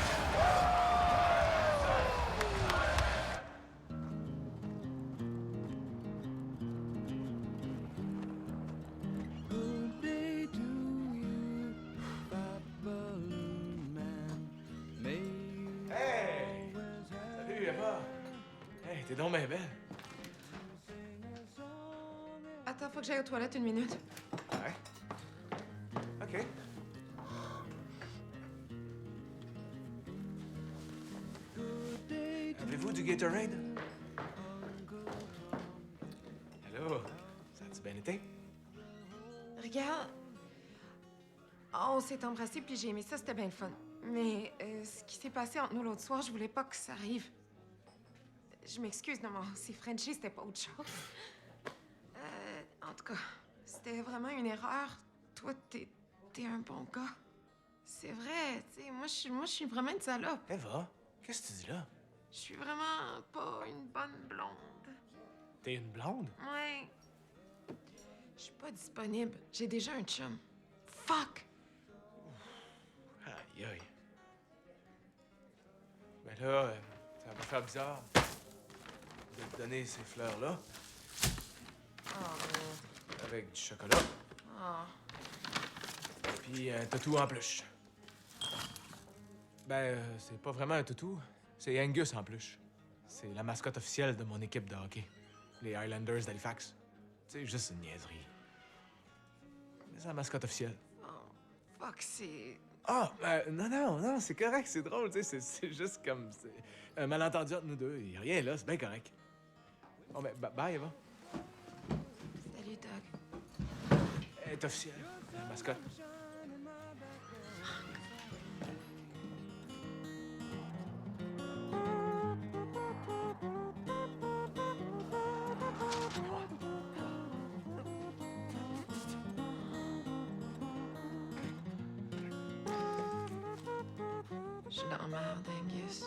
Hey! Salut, Eva. Hey, t'es donc bien belle.
Attends, faut que j'aille aux toilettes 1 minute.
Ouais. OK. Avez-vous du Gatorade? Allô? Ça a-tu bien été?
Regarde. On s'est embrassés, puis j'ai aimé ça, c'était bien le fun. Mais ce qui s'est passé entre nous l'autre soir, je voulais pas que ça arrive. Je m'excuse, non, c'est Frenchie, c'était pas autre chose. En tout cas, c'était vraiment une erreur. Toi, t'es un bon gars. C'est vrai, tu sais, moi, je suis vraiment une salope.
Eva, qu'est-ce que tu dis là?
Je suis vraiment pas une bonne blonde.
T'es une blonde?
Ouais. Je suis pas disponible. J'ai déjà un chum. Fuck!
Aïe, aïe. Mais là, ça va faire bizarre de te donner ces fleurs-là.
Oh,
Avec du chocolat.
oh.
Puis un toutou en peluche. Ben, c'est pas vraiment un toutou. C'est Angus en peluche. C'est la mascotte officielle de mon équipe de hockey. Les Highlanders d'Halifax. C'est juste une niaiserie. Mais c'est la mascotte officielle.
Fuck, c'est...
Ah, non, c'est correct, c'est drôle, tu sais, c'est juste comme... C'est un malentendu entre nous deux, il y a rien là, c'est bien correct. Bon, ben, bye, Eva.
Salut, Doug.
Elle est officielle, la mascotte.
Je suis dans la merde, Angus.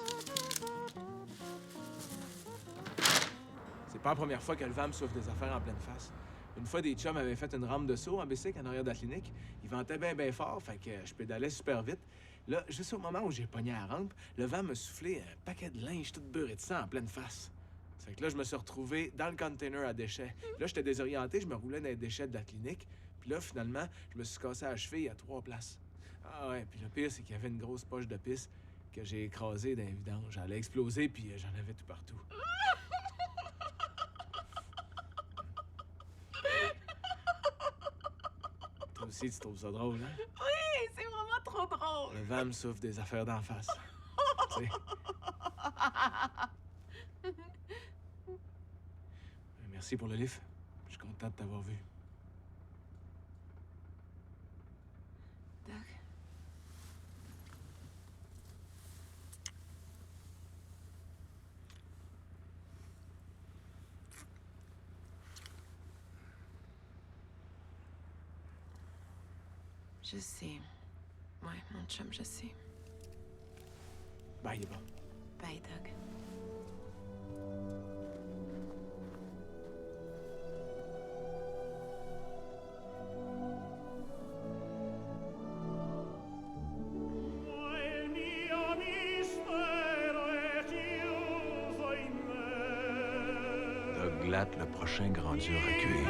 C'est pas la première fois que le VAM souffre des affaires en pleine face. Une fois, des chums avaient fait une rampe de saut en bicycle en arrière de la clinique. Ils vantaient bien fort, fait que je pédalais super vite. Là, juste au moment où j'ai pogné la rampe, le VAM me soufflé un paquet de linge tout beurré de sang en pleine face. Fait que là, je me suis retrouvé dans le container à déchets. Là, j'étais désorienté, je me roulais dans les déchets de la clinique. Puis là, finalement, je me suis cassé la cheville à 3 places. Ah ouais, puis le pire, c'est qu'il y avait une grosse poche de pisse que j'ai écrasée dans les vidanges. Elle a explosé, puis j'en avais tout partout. Toi aussi, tu trouves ça drôle, hein?
Oui, c'est vraiment trop drôle.
Le vent me souffle des affaires d'en face. Tu sais. Merci pour le livre. Je suis content de t'avoir vu.
Doug. Je sais. Ouais, mon chum, je sais.
Bye, il est bon.
Bye, Doug.
Doug Glatt, le prochain grand dieu recueilli.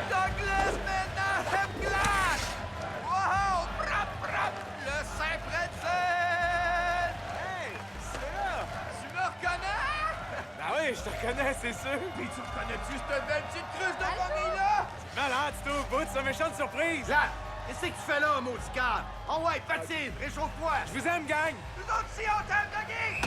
Douglas maintenant, Hepglass! Wow! Brap, brap! Le Saint-Pretzel! Hey, c'est là! Tu me reconnais?
Ben oui, je te reconnais, c'est sûr.
Puis tu reconnais-tu cette belle petite cruche de gorille-là?
Malade, tu t'ouvres, bout, c'est une méchante surprise.
Là, qu'est-ce que tu fais là, maudit car? Oh ouais, patine, réchauffe-toi!
Je vous aime, gang!
Nous autres aussi, on t'aime, Dougie!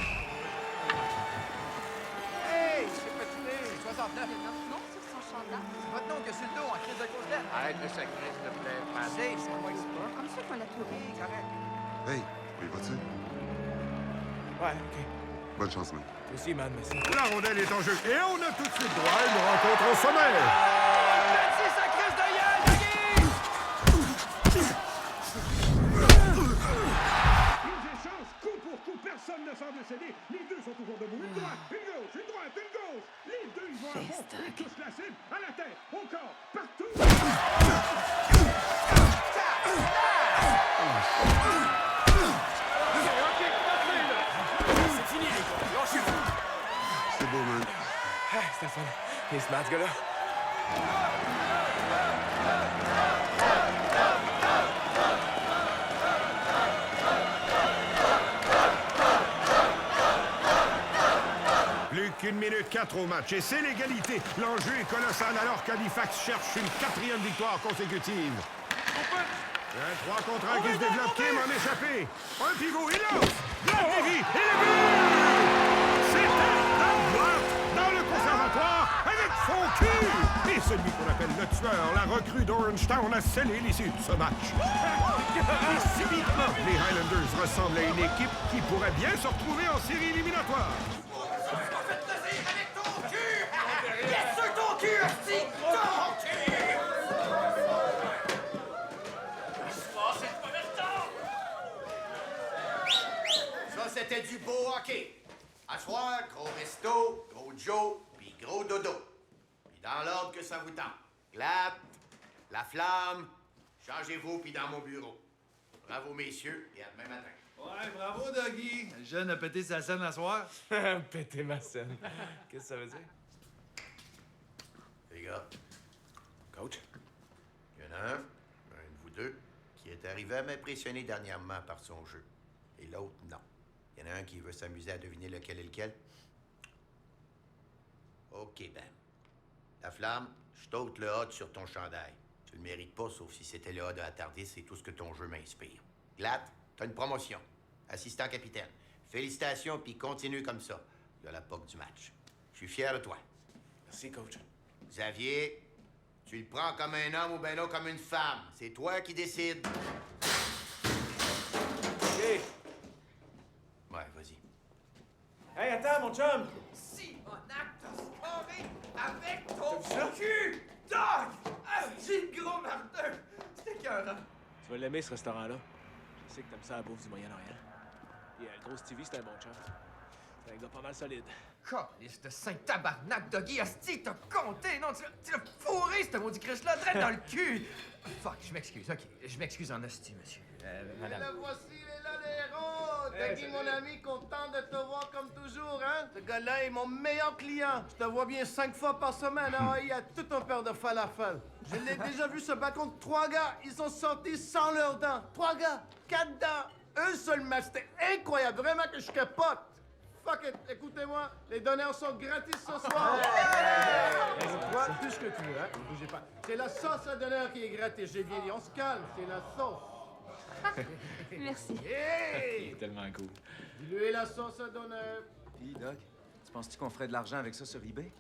Hey, c'est patiné, 69.
Non, sur son chandail.
C'est votre nom que sur le dos, en crise de côtelette. Arrête de sacrer, s'il te plaît. Passez, c'est moi ici.
Comme ça qu'on l'a trouvé.
Correct.
Hey, oui, vas-tu?
Ouais, OK.
Bonne chance, man.
Toi aussi, man, merci.
La rondelle est en jeu et on a tout de suite droit à une rencontre au sommet.
Merci, sa crise de gueule, Dougie!
Ils échangent coup pour coup, personne ne semble céder. Les deux sont toujours debout. Une droite, une gauche, une droite, une gauche. Les deux, ils vont à fond. Ils touchent la cible, à la tête, au corps, partout.
C'est fini, les gars. Lâchez-vous.
C'est beau, man.
Ah, c'était fun. Il est smart, ce gars-là.
Plus qu'une minute 4 au match et c'est l'égalité. L'enjeu est colossal alors qu'Halifax cherche une 4e victoire consécutive. Un 3 contre 1 qui se développe, Kim en échappé. Un pivot, il lance. Glatt dévie et le but! C'était Doug Glatt dans le conservatoire avec son cul! Et celui qu'on appelle le tueur, la recrue d'Orangetown, a scellé l'issue de ce match. Et subitement, les Highlanders ressemblent à une équipe qui pourrait bien se retrouver en série éliminatoire.
Avec ton cul! Yes, sur ton cul, hostie! Ton cul! Ça, c'était du beau hockey. À soir, gros resto, gros Joe, puis gros dodo. Puis dans l'ordre que ça vous tente. Glatt, La Flamme, changez-vous, puis dans mon bureau. Bravo, messieurs, et à demain matin.
Ouais, bravo, Dougie. Le jeune a pété sa scène à soir.
Péter ma scène. Qu'est-ce que ça veut dire?
Les gars,
Coach?
il y en a un de vous deux, qui est arrivé à m'impressionner dernièrement par son jeu. Et l'autre, non. Il y en a un qui veut s'amuser à deviner lequel est lequel. OK, ben. La Flamme, je t'ôte le A sur ton chandail. Tu le mérites pas, sauf si c'était le A de Attardé, c'est tout ce que ton jeu m'inspire. Glatt, t'as une promotion. Assistant capitaine. Félicitations, puis continue comme ça. De la POC du match. Je suis fier de toi.
Merci, coach.
Xavier, tu le prends comme un homme ou ben non comme une femme. C'est toi qui décides.
OK.
Ouais, vas-y.
Hey, attends, mon chum!
Si mon acte a scoré avec ton cul, Doug!
J'ai le gros Martin! C'était écœurant.
Tu vas l'aimer, ce restaurant-là. Je sais que t'aimes ça la bouffe du Moyen-Orient. Et le gros Stevie, c'est un bon chum. C'est un gars pas mal solide.
Calice de Saint-Tabarnak, Doggy, asti, t'as compté, non? Tu l'as fourré, ce maudit Chris-là, direct dans le cul! Fuck, je m'excuse, OK. Je m'excuse en asti, monsieur. Madame.
Le voici, il est là, les héros! Doggy, mon ami, content de te voir comme toujours, hein? Ce gars-là est mon meilleur client. Je te vois bien 5 fois par semaine, hein? Il y a tout un paire de falafel. Je l'ai déjà vu se battre contre 3 gars. Ils sont sortis sans leurs dents. 3 gars, 4 dents, un seul match. C'était incroyable, vraiment que je capote. Fuck it, écoutez-moi, les donneurs sont gratis ce soir. Toi, tout ce que tu veux, hein? Bougez pas. C'est la sauce à donneur qui est gratis, j'ai bien dit. On se calme, c'est la sauce.
Merci.
Hey!
Il est tellement cool.
Diluez la sauce à donneur.
Puis, Doc, tu penses-tu qu'on ferait de l'argent avec ça sur eBay?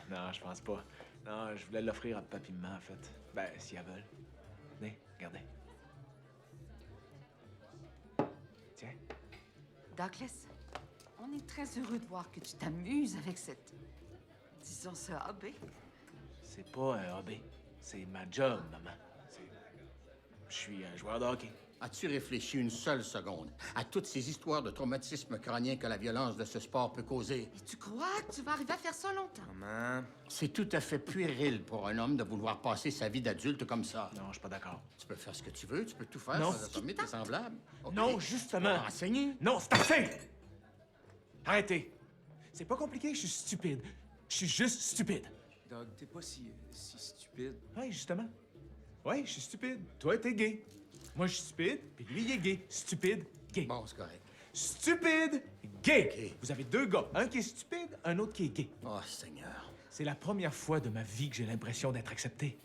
Non, je pense pas. Non, je voulais l'offrir à papi et maman, en fait. Ben, si elles veulent. Venez, regardez. Tiens.
Douglas, on est très heureux de voir que tu t'amuses avec cette... disons ce hobby.
C'est pas un hobby. C'est ma job, maman. Je suis un joueur de hockey.
As-tu réfléchi une seule seconde à toutes ces histoires de traumatisme crânien que la violence de ce sport peut causer?
Et tu crois que tu vas arriver à faire ça longtemps?
Maman... C'est tout à fait puéril pour un homme de vouloir passer sa vie d'adulte comme ça.
Non, je suis pas d'accord.
Tu peux faire ce que tu veux, tu peux tout faire
Non.
sans assommer tes semblables.
Non, justement.
Enseigner.
Non, c'est assez! Arrêtez. C'est pas compliqué, je suis stupide. Je suis juste stupide.
Doc, t'es pas si stupide.
Oui, justement. Oui, je suis stupide. Toi, t'es gay. Moi, je suis stupide, puis lui, il est gay. Stupide, gay.
Bon, c'est correct.
Stupide, gay. Vous avez 2 gars. Un qui est stupide, un autre qui est gay.
Oh, Seigneur.
C'est la première fois de ma vie que j'ai l'impression d'être accepté.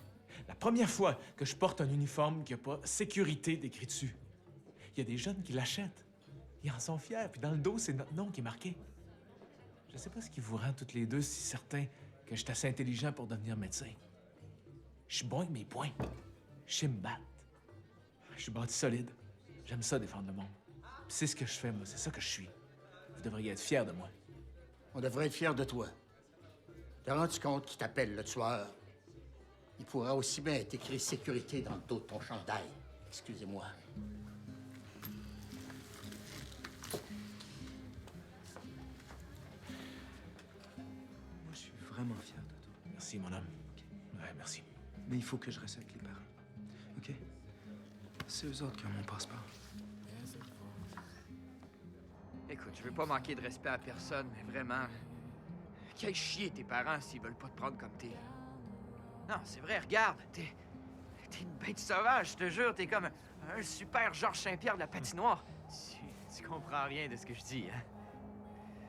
La première fois que je porte un uniforme qui n'a pas sécurité d'écrit dessus. Il y a des jeunes qui l'achètent. Ils en sont fiers, puis dans le dos, c'est notre nom qui est marqué. Je sais pas ce qui vous rend toutes les deux si certains que je suis assez intelligent pour devenir médecin. Je suis bon avec mes poings. Je sais me battre. Je suis bâti solide. J'aime ça défendre le monde. Puis c'est ce que je fais, moi. C'est ça que je suis. Vous devriez être fiers de moi.
On devrait être fiers de toi. Te rends-tu compte qui t'appelle le tueur? Il pourra aussi bien être écrit sécurité dans le dos de ton chandail. Excusez-moi.
Moi, je suis vraiment fier de toi.
Merci, mon homme. Ouais, merci.
Mais il faut que je reste avec les parents. OK? C'est eux autres qui ont mon passeport.
Écoute, je veux pas manquer de respect à personne, mais vraiment... Quel chier tes parents s'ils veulent pas te prendre comme t'es. Non, c'est vrai, regarde, t'es une bête sauvage, je te jure, t'es comme un super Georges Saint-Pierre de la patinoire. Tu comprends rien de ce que je dis, hein?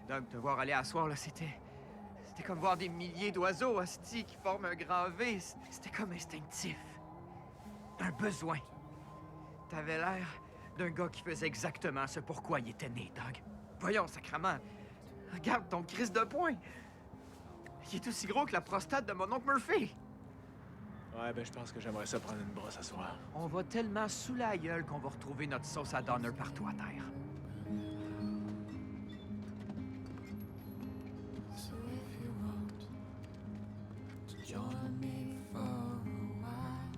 Donc, te voir aller à soir, là, c'était comme voir des milliers d'oiseaux, hostie, qui forment un grand V. C'était comme instinctif. Un besoin. T'avais l'air d'un gars qui faisait exactement ce pourquoi il était né, Doug. Voyons, sacrement. Regarde ton crise de poing. Il est aussi gros que la prostate de mon oncle Murphy.
Ouais, ben je pense que j'aimerais ça prendre une brosse à soir.
On va tellement sous la gueule qu'on va retrouver notre sauce à Donner partout à terre.
So if you want to join me for a while,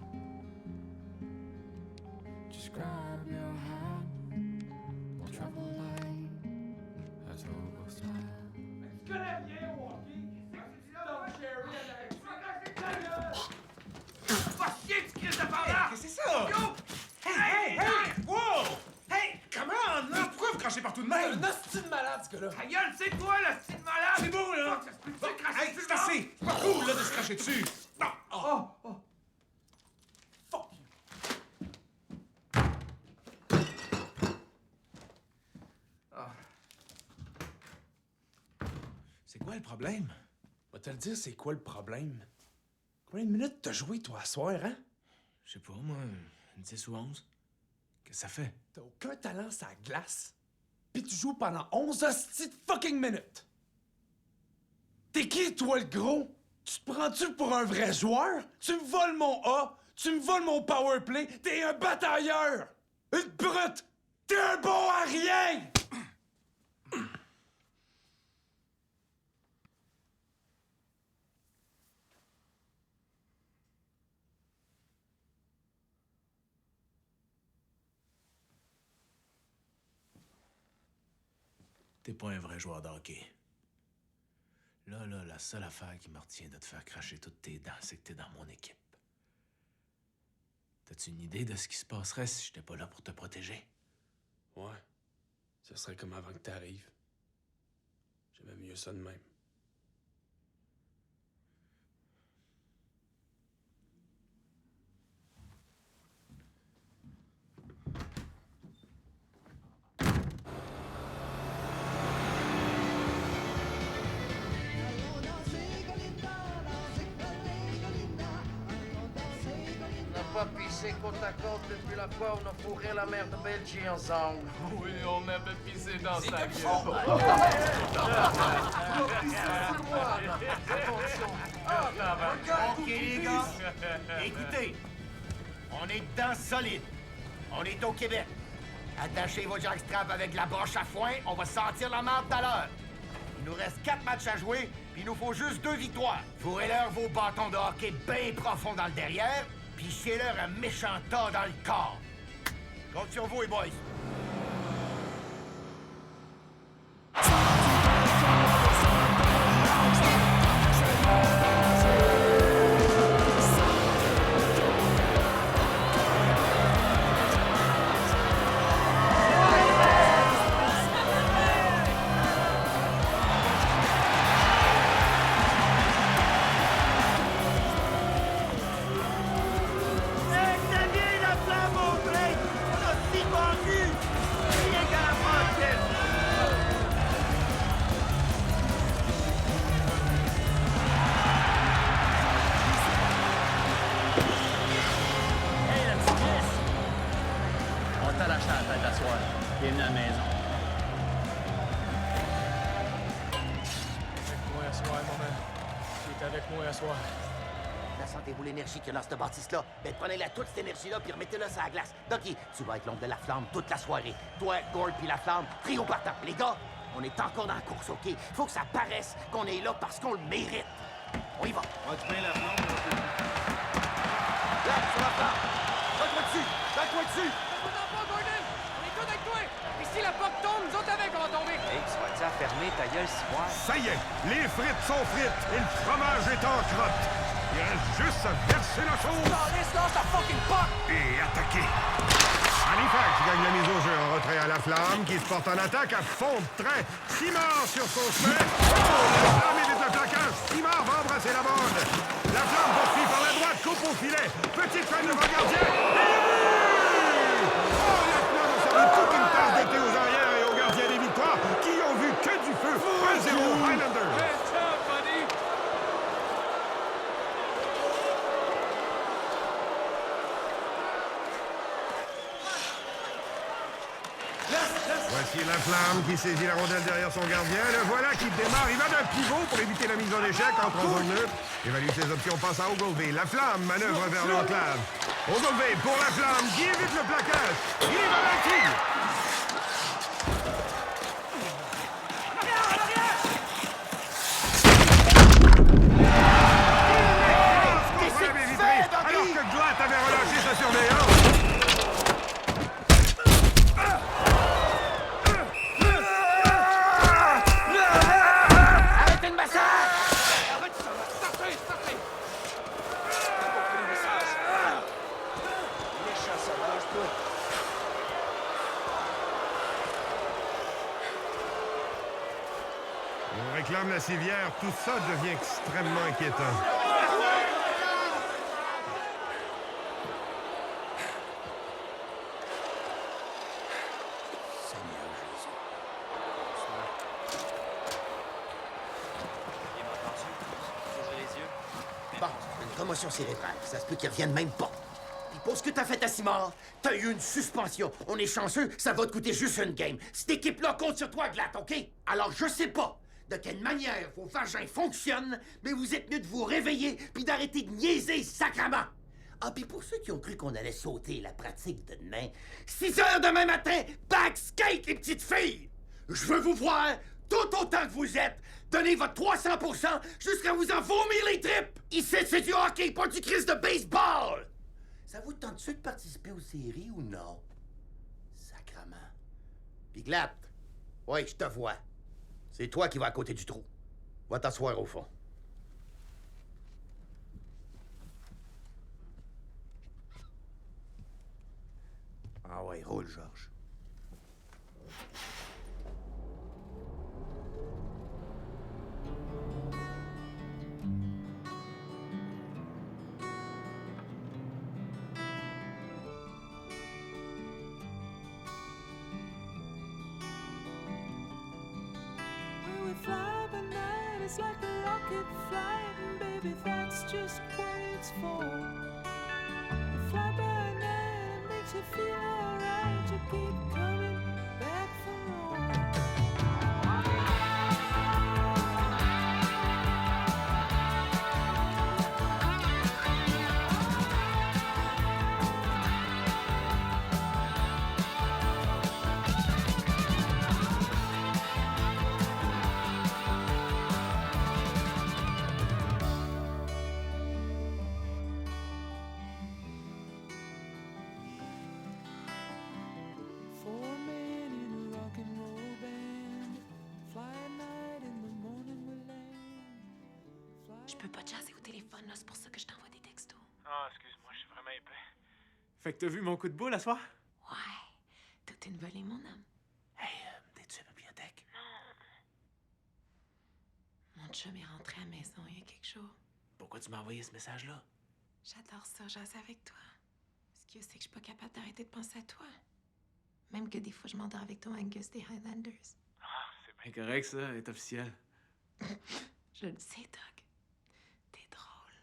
just grab your hand. We'll travel light as over style.
Va chier, tu crises de par là!
Qu'est-ce que c'est ça?
Yo!
Hey! Wow! Hey! Come on! Là, pourquoi vous crachez partout de même?
Un hostie de malade, ce gars-là! Ta gueule, c'est toi, l'hostie de malade!
C'est beau, là!
Bon,
Hey, c'est assez! C'est pas cool, là, de se cracher dessus! Non!
Oh!
Fuck
C'est quoi le problème?
Va te le dire, c'est quoi le problème? Combien de minutes t'as joué, toi, à soir, hein?
Je sais pas, moi, 10 ou 11. Qu'est-ce que ça fait?
T'as aucun talent sur la glace. Puis tu joues pendant 11 hosties de fucking minutes. T'es qui, toi, le gros? Tu te prends-tu pour un vrai joueur? Tu me voles mon A, tu me voles mon powerplay, t'es un batailleur! Une brute! T'es un bon à rien!
T'es pas un vrai joueur de hockey. Là, la seule affaire qui me retient de te faire cracher toutes tes dents, c'est que t'es dans mon équipe. T'as-tu une idée de ce qui se passerait si j'étais pas là pour te protéger?
Ouais. Ce serait comme avant que t'arrives. J'aimais mieux ça de même.
On n'a pas pissé côte à côte depuis la fois où on a fourré la mère de Belgique ensemble.
Oui, on avait pissé dans sa gueule.
OK, les gars. Écoutez, on est dedans solide. On est au Québec. Attachez vos jackstraps avec de la broche à foin, on va sentir la marde tout à l'heure. Il nous reste 4 matchs à jouer, puis il nous faut juste 2 victoires. Fourrez-leur vos bâtons de hockey bien profonds dans le derrière, puis chiez-leur un méchant tas dans le corps. Compte sur vous, les boys. Sentez-vous l'énergie qu'il y a dans cette bâtisse-là? Ben, prenez-la toute cette énergie-là, puis remettez-la sur la glace. Docky, tu vas être l'ombre de la flamme toute la soirée. Toi, Gord, puis la flamme, trio partant. Les gars, on est encore dans la course, OK? Faut que ça paraisse qu'on est là parce qu'on le mérite. On y va.
Tu mets la flamme,
là, sur la flamme. Donne-toi dessus. Donne-toi dessus.
Pas, Gordon! On est tous avec toi! Et si la porte tombe, nous autres avec, on va tomber!
Hey, tu vas-tu fermer ta gueule, Ciboire?
Ça y est, les frites sont frites et le fromage est en crotte. Il reste juste à verser la sauce. Et attaquer. Halifax gagne la mise au jeu en retrait à la flamme, qui se porte en attaque à fond de train. Simard sur son chemin. La flamme évite le plaquage. Simard va embrasser la bande. La flamme poursuit par la droite, coupe au filet. Petite fin devant le gardien. Oh, la flamme a servi toute une tasse d'été aux arrières et aux gardiens des victoires, qui ont vu que du feu. 1-0 Highlanders. Voici la flamme qui saisit la rondelle derrière son gardien. Le voilà qui démarre. Il va d'un pivot pour éviter la mise en échec entre en zone neutre. Évalue ses options, passe à Ogilvy. La flamme manœuvre vers l'enclave. Ogilvy pour la flamme qui évite le plaquage. Il est dans la tire. Alors que Glatt avait relâché sa surveillance. On réclame la civière, tout ça devient extrêmement inquiétant.
Bon, une commotion cérébrale. Ça se peut qu'il revienne même pas. Puis pour ce que t'as fait à Simard, t'as eu une suspension. On est chanceux, ça va te coûter juste une game. Cette équipe-là compte sur toi, Glatt, OK? Alors je sais pas de quelle manière vos vagins fonctionnent, mais vous êtes mieux de vous réveiller puis d'arrêter de niaiser, sacrement! Ah, puis pour ceux qui ont cru qu'on allait sauter la pratique de demain, 6 heures demain matin, backskate, les petites filles! Je veux vous voir tout autant que vous êtes. Donnez votre 300% jusqu'à vous en vomir les tripes! Ici, c'est du hockey, pas du crise de baseball! Ça vous tente-tu de participer aux séries ou non? Sacrement. Puis Glatt, ouais, je te vois. C'est toi qui vas à côté du trou. Va t'asseoir au fond. Ah ouais, roule, Georges.
When we fly by night, it's like a rocket flight, and baby, that's just what it's for. We fly by night, it makes you feel alright. You keep coming back for more. Four men in a rock and roll band. Fly at night in the morning we land.
Je peux pas te jaser au téléphone, là. C'est pour ça que je t'envoie des textos.
Ah, excuse-moi, je suis vraiment épais. Fait que t'as vu mon coup de boule à soir?
Ouais. Toute une volée, mon homme.
Hey, t'es-tu à la bibliothèque?
Mon chum est rentré à la maison il y a quelques jours.
Pourquoi tu m'as envoyé ce message-là?
J'adore ça, jaser avec toi. Ce qu'il y a, c'est que je suis pas capable d'arrêter de penser à toi. Même que des fois, je m'endors avec ton Angus des Highlanders.
Ah, c'est bien correct, ça, est officiel.
Je le sais, Doug. T'es drôle.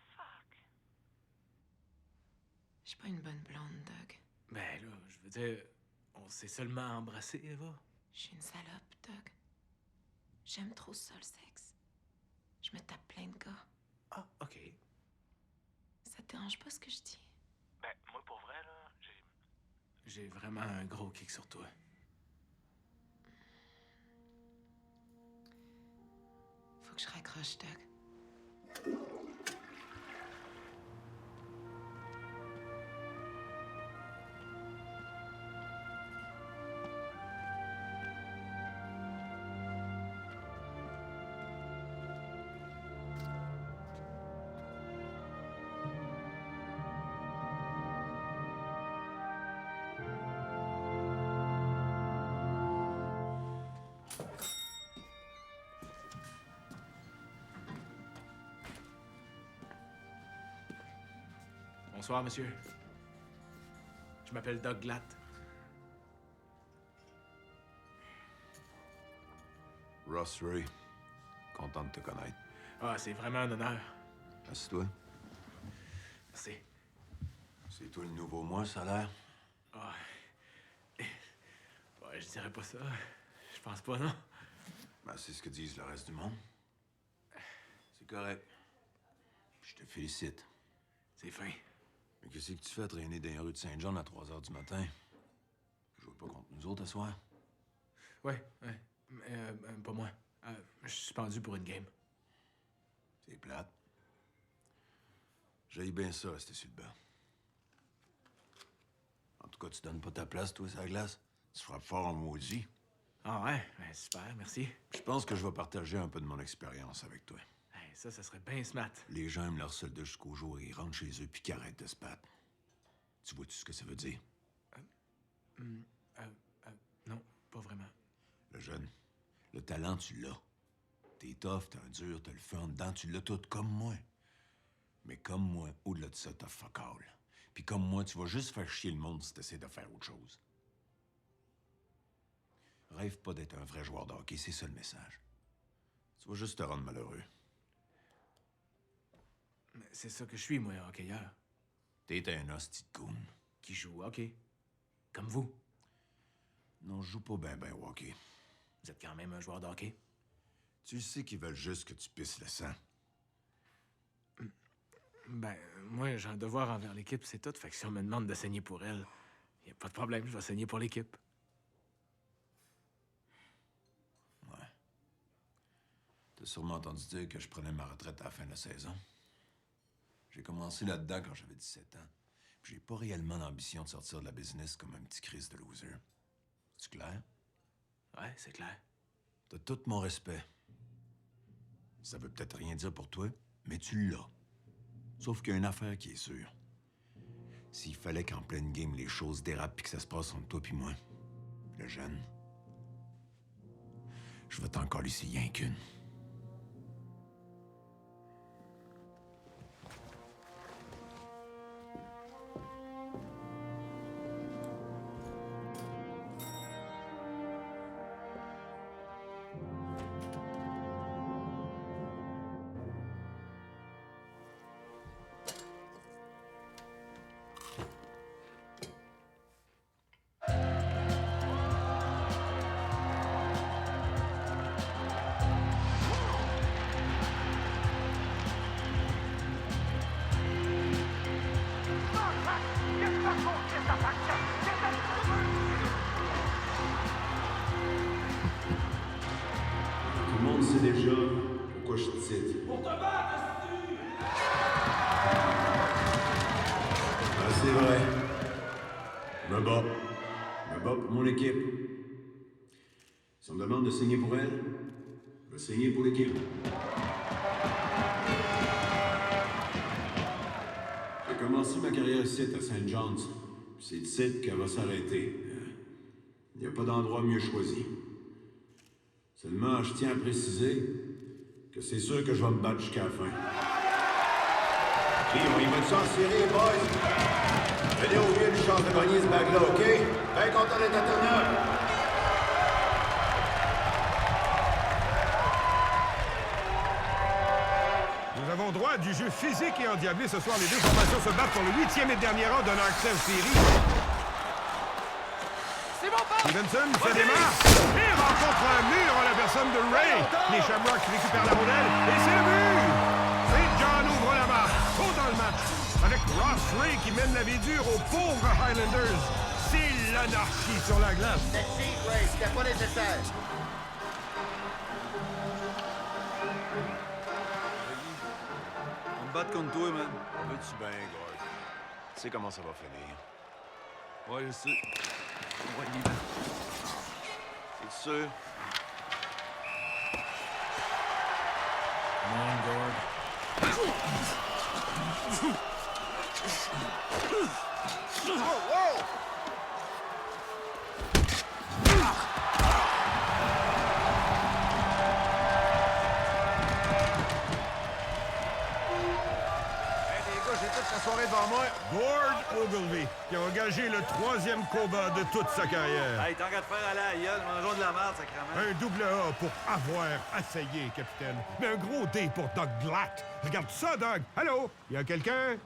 Fuck. Je suis pas une bonne blonde, Doug.
Ben là, je veux dire, on s'est seulement embrassé, Eva.
Je suis une salope, Doug. J'aime trop ça, le sexe. Je me tape plein de gars.
Ah, OK.
Ça te dérange pas ce que je dis?
Ben, moi, pour vrai, là, j'ai vraiment un gros kick sur toi.
Faut que je raccroche, Doug.
Bonsoir, monsieur. Je m'appelle Doug Glatt.
Ross Ray, content de te connaître.
Ah, c'est vraiment un honneur.
Assieds-toi.
Merci.
C'est toi le nouveau moi, ça a l'air?
Ah. Ouais, je dirais pas ça. Je pense pas, non.
Ben, c'est ce que disent le reste du monde. C'est correct. Je te félicite.
C'est fin.
Mais qu'est-ce que tu fais traîner dans les rues de Saint-John à 3 h du matin? Tu joues pas contre nous autres à soir?
Ouais. Pas moi. Je suis suspendu pour une game.
C'est plate. J'aille bien ça, rester sur le banc. En tout cas, tu donnes pas ta place, toi, sur la glace. Tu frappes fort en maudit.
Ah ouais? Ben, super, merci.
Je pense que je vais partager un peu de mon expérience avec toi.
Hey, ça serait bien smart.
Les gens aiment leur soldat jusqu'au jour où ils rentrent chez eux puis qu'ils arrêtent de se battre. Tu vois-tu ce que ça veut dire?
Non, pas vraiment.
Le jeune, le talent, tu l'as. T'es tough, t'es un dur, t'as le feu en dedans, tu l'as tout, comme moi. Mais comme moi, au-delà de ça, t'as fuck all. Puis comme moi, tu vas juste faire chier le monde si t'essaies de faire autre chose. Rêve pas d'être un vrai joueur de hockey, c'est ça le message. Tu vas juste te rendre malheureux.
Mais c'est ça que je suis, moi, hockeyeur.
T'es un hostie de goon.
Qui joue au hockey. Comme vous.
Non, je joue pas ben au hockey.
Vous êtes quand même un joueur de hockey.
Tu sais qu'ils veulent juste que tu pisses le sang.
Ben, moi, j'ai un devoir envers l'équipe, c'est tout. Fait que si on me demande de saigner pour elle, y a pas de problème, je vais saigner pour l'équipe.
Ouais. T'as sûrement entendu dire que je prenais ma retraite à la fin de la saison. J'ai commencé là-dedans quand j'avais 17 ans. Puis j'ai pas réellement l'ambition de sortir de la business comme un petit Chris de loser. C'est clair?
Ouais, c'est clair.
T'as tout mon respect. Ça veut peut-être rien dire pour toi, mais tu l'as. Sauf qu'il y a une affaire qui est sûre. S'il fallait qu'en pleine game, les choses dérapent et que ça se passe entre toi et moi, le jeune, je vais t'en calisser rien qu'une.
Tout le monde sait déjà pourquoi je te cite.
Pour te battre,
Ah, c'est vrai. Je me bats. Je me bats pour mon équipe. Si on me demande de signer pour elle, je vais signer pour l'équipe. J'ai commencé ma carrière ici à St. John's. C'est ici qu'elle va s'arrêter. Il n'y a pas d'endroit mieux choisi. Seulement, je tiens à préciser que c'est sûr que je vais me battre jusqu'à la fin. Puis, on y va de ça en série, boys? Venez au mieux une chance de gagner ce bague-là, OK? Bien content d'être à Terre-Neuve.
Nous avons droit à du jeu physique et endiablé ce soir. Les deux formations se battent pour le 8e et dernier rang d'un accès aux séries.
C'est bon, Pop!
Stevenson se démarre et rencontre un mur en la personne de Ray. Les Shamrocks récupèrent la rondelle et c'est le but! St. John ouvre la marque, tôt dans le match, avec Ross Ray qui mène la vie dure aux pauvres Highlanders. C'est l'anarchie sur la glace.
C'est cheap, Ray. C'était pas nécessaire.
On me bat contre toi, man. Veux-tu bien, Gord? Tu sais comment ça va finir. Ouais, je sais. Ouais, vivant. Es-tu sûr?
Non, Gord.
Soirée devant moi.
Gord Ogilvy, qui a engagé le 3e combat de toute sa carrière.
Hey, tant qu'à te faire aller à la gueule, mangeons de la merde, sacrément.
Un double A pour avoir essayé, capitaine. Mais un gros D pour Doug Glatt. Regarde ça, Doug. Allô? Y a quelqu'un?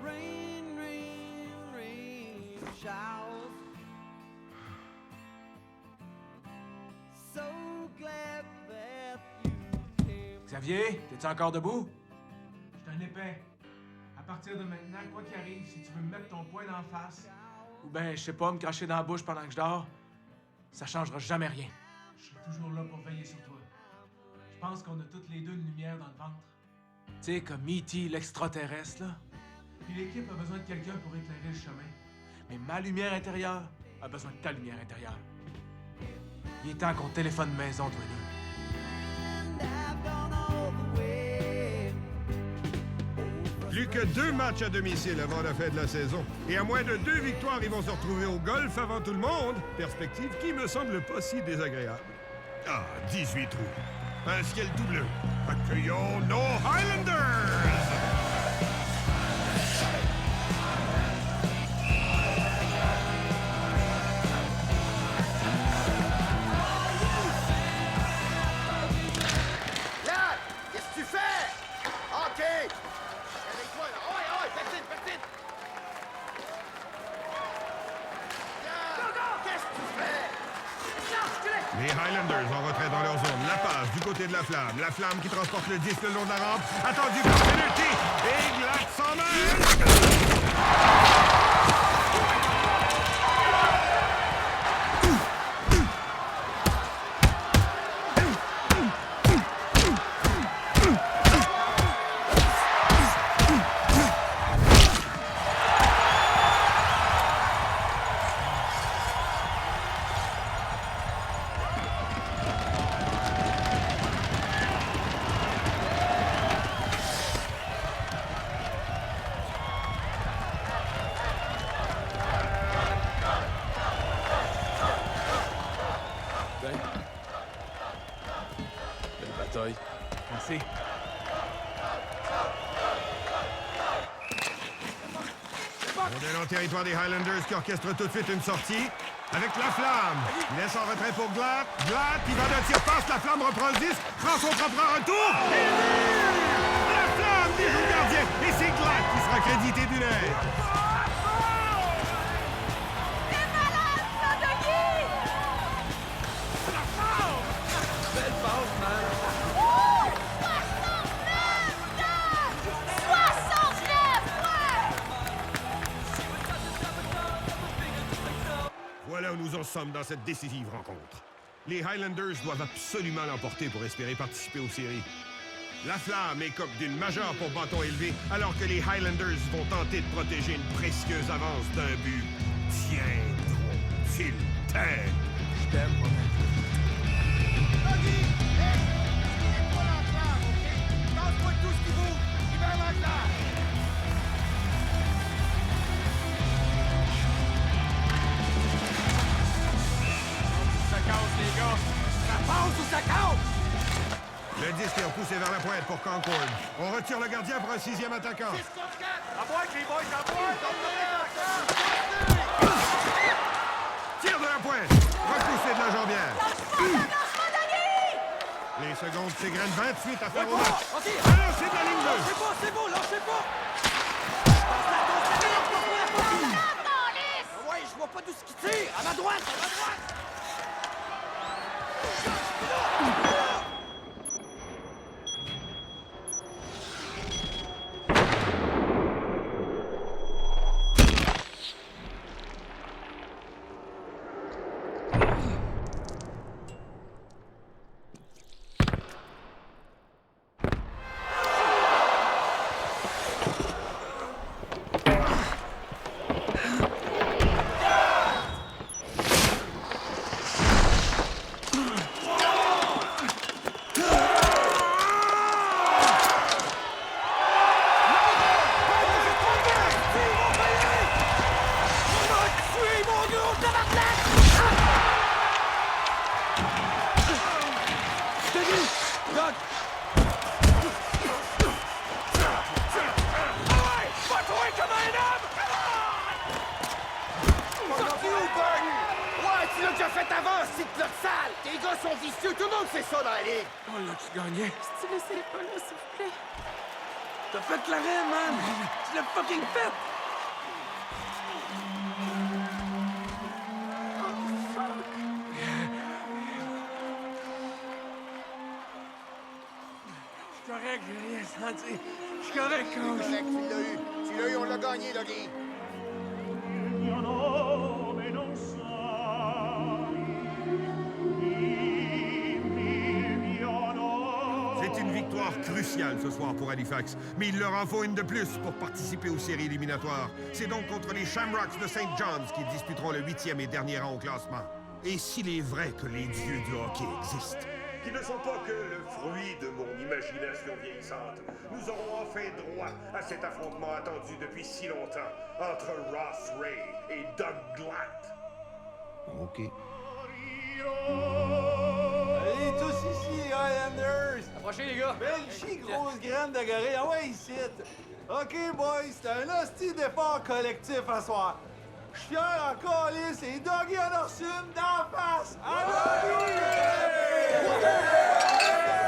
Rain, rain, rain, showers. So glad that you came.
Xavier, t'es-tu encore debout? Je suis un épais. À partir de maintenant, quoi qu'il arrive, si tu veux me mettre ton poing d'en face, ou ben, je sais pas, me cracher dans la bouche pendant que je dors, ça changera jamais rien. Je serai toujours là pour veiller sur toi. Je pense qu'on a toutes les deux une lumière dans le ventre. Tu sais, comme E.T. l'extraterrestre, là. Puis l'équipe a besoin de quelqu'un pour éclairer le chemin. Mais ma lumière intérieure a besoin de ta lumière intérieure. Il est temps qu'on téléphone maison, toi et deux.
Plus que 2 matchs à domicile avant la fin de la saison. Et à moins de 2 victoires, ils vont se retrouver au golf avant tout le monde. Perspective qui me semble pas si désagréable. Ah, 18 trous. Un ciel tout bleu. Accueillons nos Highlanders!
Là! Qu'est-ce que tu fais? OK! Réveille-toi, là. Ouais, ouais, petite, petite! Là! Qu'est-ce que tu fais?
Les Highlanders en retrait dans leur zone. La passe du côté de la Flamme. La Flamme qui transporte le disque le long de la rampe. Attendu par Penalty. Et Glatt s'en mêle.
bataille. Merci.
On est dans le territoire des Highlanders qui orchestre tout de suite une sortie. Avec la flamme. Il laisse en retrait pour Glatt. Glatt, il va de tire-passe. La flamme reprend le disque. Prend son propre retour. Et but! La flamme déjoue le gardien. Et c'est Glatt qui sera crédité d'une aide.
T'es malade, ça, Dougie!
Belle passe, man!
69, ouais!
Voilà où nous en sommes dans cette décisive rencontre. Les Highlanders doivent absolument l'emporter pour espérer participer aux séries. La flamme écope d'une majeure pour bâton élevé, alors que les Highlanders vont tenter de protéger une précieuse avance d'un but. Tiendront-ils tête?
Je t'aime, mon mec.
Lance-moi tout ce qui bouge! Libère la glace!
Ça casse, les gars! Ça passe ou ça casse?
Le disque est repoussé vers la pointe pour Concord. On retire le gardien pour un 6e attaquant.
À boîte, les boys, à boîte!
Tire de la pointe! Repoussé de la jambière. Les secondes s'égrènent 28 à faire au match. Alors, c'est de la ligne bleue.
C'est beau, lâchez pas! Ouais, je vois pas d'où ce qui tire! À ma droite, à ma droite!
On l'a-tu gagné?
Tu laissez pas là, s'il vous plaît.
T'as fait l'arrêt, man! Tu l'as fucking fait!
Je suis correct, j'ai rien senti. Je suis correct, coach.
Tu l'as eu. Tu l'as eu, on l'a gagné, Dougie.
C'est une victoire cruciale ce soir pour Halifax, mais il leur en faut une de plus pour participer aux séries éliminatoires. C'est donc contre les Shamrocks de St. John's qu'ils disputeront le 8e et dernier rang au classement. Et s'il est vrai que les dieux du hockey existent,
qui ne sont pas que le fruit de mon imagination vieillissante, nous aurons enfin droit à cet affrontement attendu depuis si longtemps entre Ross Ray et Doug Glatt.
OK.
Allez, tous ici, Highlanders!
Approchez, les gars!
Belle grosse graine de gorille. Ah ouais, ici! OK, boys, c'est un hostie d'effort collectif à soir. Je suis fier encore, Alice, et Dougie en a reçu une d'en face!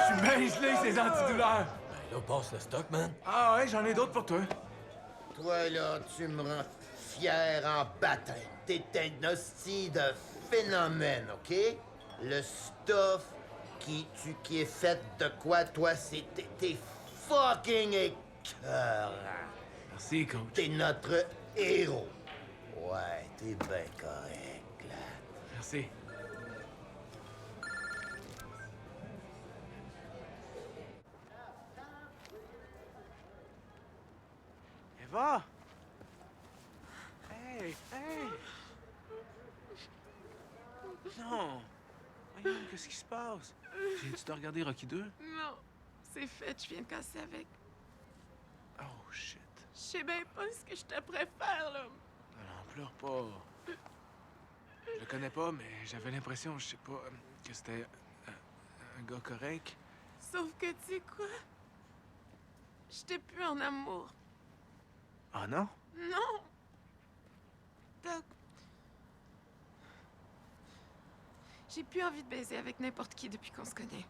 Je suis bien gelé, ces antidouleurs.
Ben là, passe le stock, man.
Ah ouais, j'en ai d'autres pour toi.
Toi, là, tu me rends fier en baptême. T'es un hostie de phénomène, OK? Le stuff qui est fait de quoi, toi, t'es fucking écœurant.
Merci, coach.
T'es notre héros. Ouais, t'es bien correct, là.
Merci. Eva! Hey, hey! Non! Voyons, qu'est-ce qui se passe? Viens-tu de regarder Rocky 2?
Non, c'est fait, je viens de casser avec.
Oh, shit.
Je sais bien pas ce que je te préfère, là.
Non, pleure pas. Je le connais pas, mais j'avais l'impression, je sais pas, que c'était un gars correct.
Sauf que, tu sais quoi? J'étais plus en amour.
Oh non?
Non! Doc. J'ai plus envie de baiser avec n'importe qui depuis qu'on se connaît.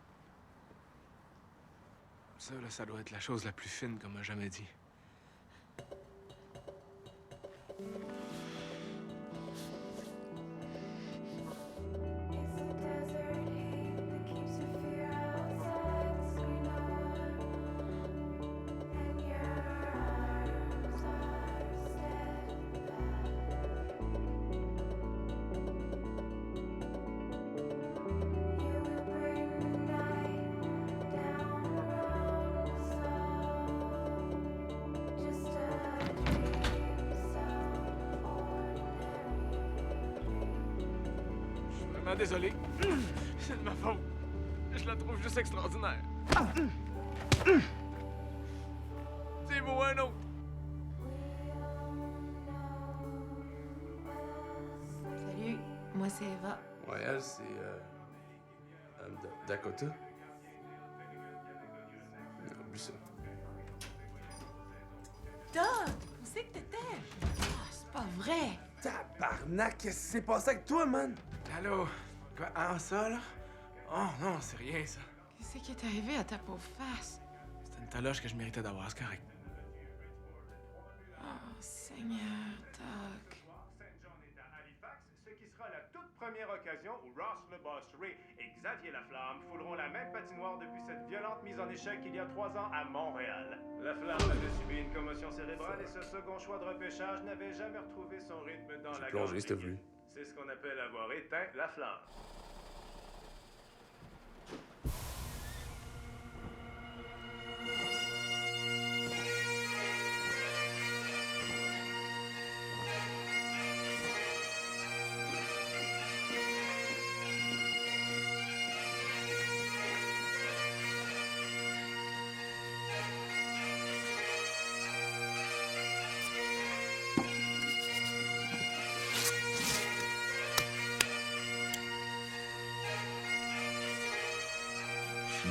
Ça, là, ça doit être la chose la plus fine qu'on m'a jamais dit. Désolé. C'est de ma faute. Je la trouve juste extraordinaire. C'est beau, un autre.
Salut, moi c'est Eva.
Ouais, elle, c'est. Dakota. Oublie ça.
Doc, où c'est que t'étais? Oh, c'est pas vrai.
Tabarnak, qu'est-ce qui s'est passé avec toi, man?
Allô? Quoi? Ah, ça, là? Oh non, c'est rien, ça.
Qu'est-ce qui est arrivé à ta pauvre face?
C'était une taloche que je méritais d'avoir, c'est correct.
Oh, Seigneur, Doc.
Ce qui sera la toute première occasion où Ross le Boss Ray et Xavier Laflamme fouleront la même patinoire depuis cette violente mise en échec il y a 3 ans à Montréal. Laflamme avait subi une commotion cérébrale et ce second choix de repêchage n'avait jamais retrouvé son rythme dans la
plongé,
grande
c'était
équipe.
voulu.
C'est ce qu'on appelle avoir éteint la flamme.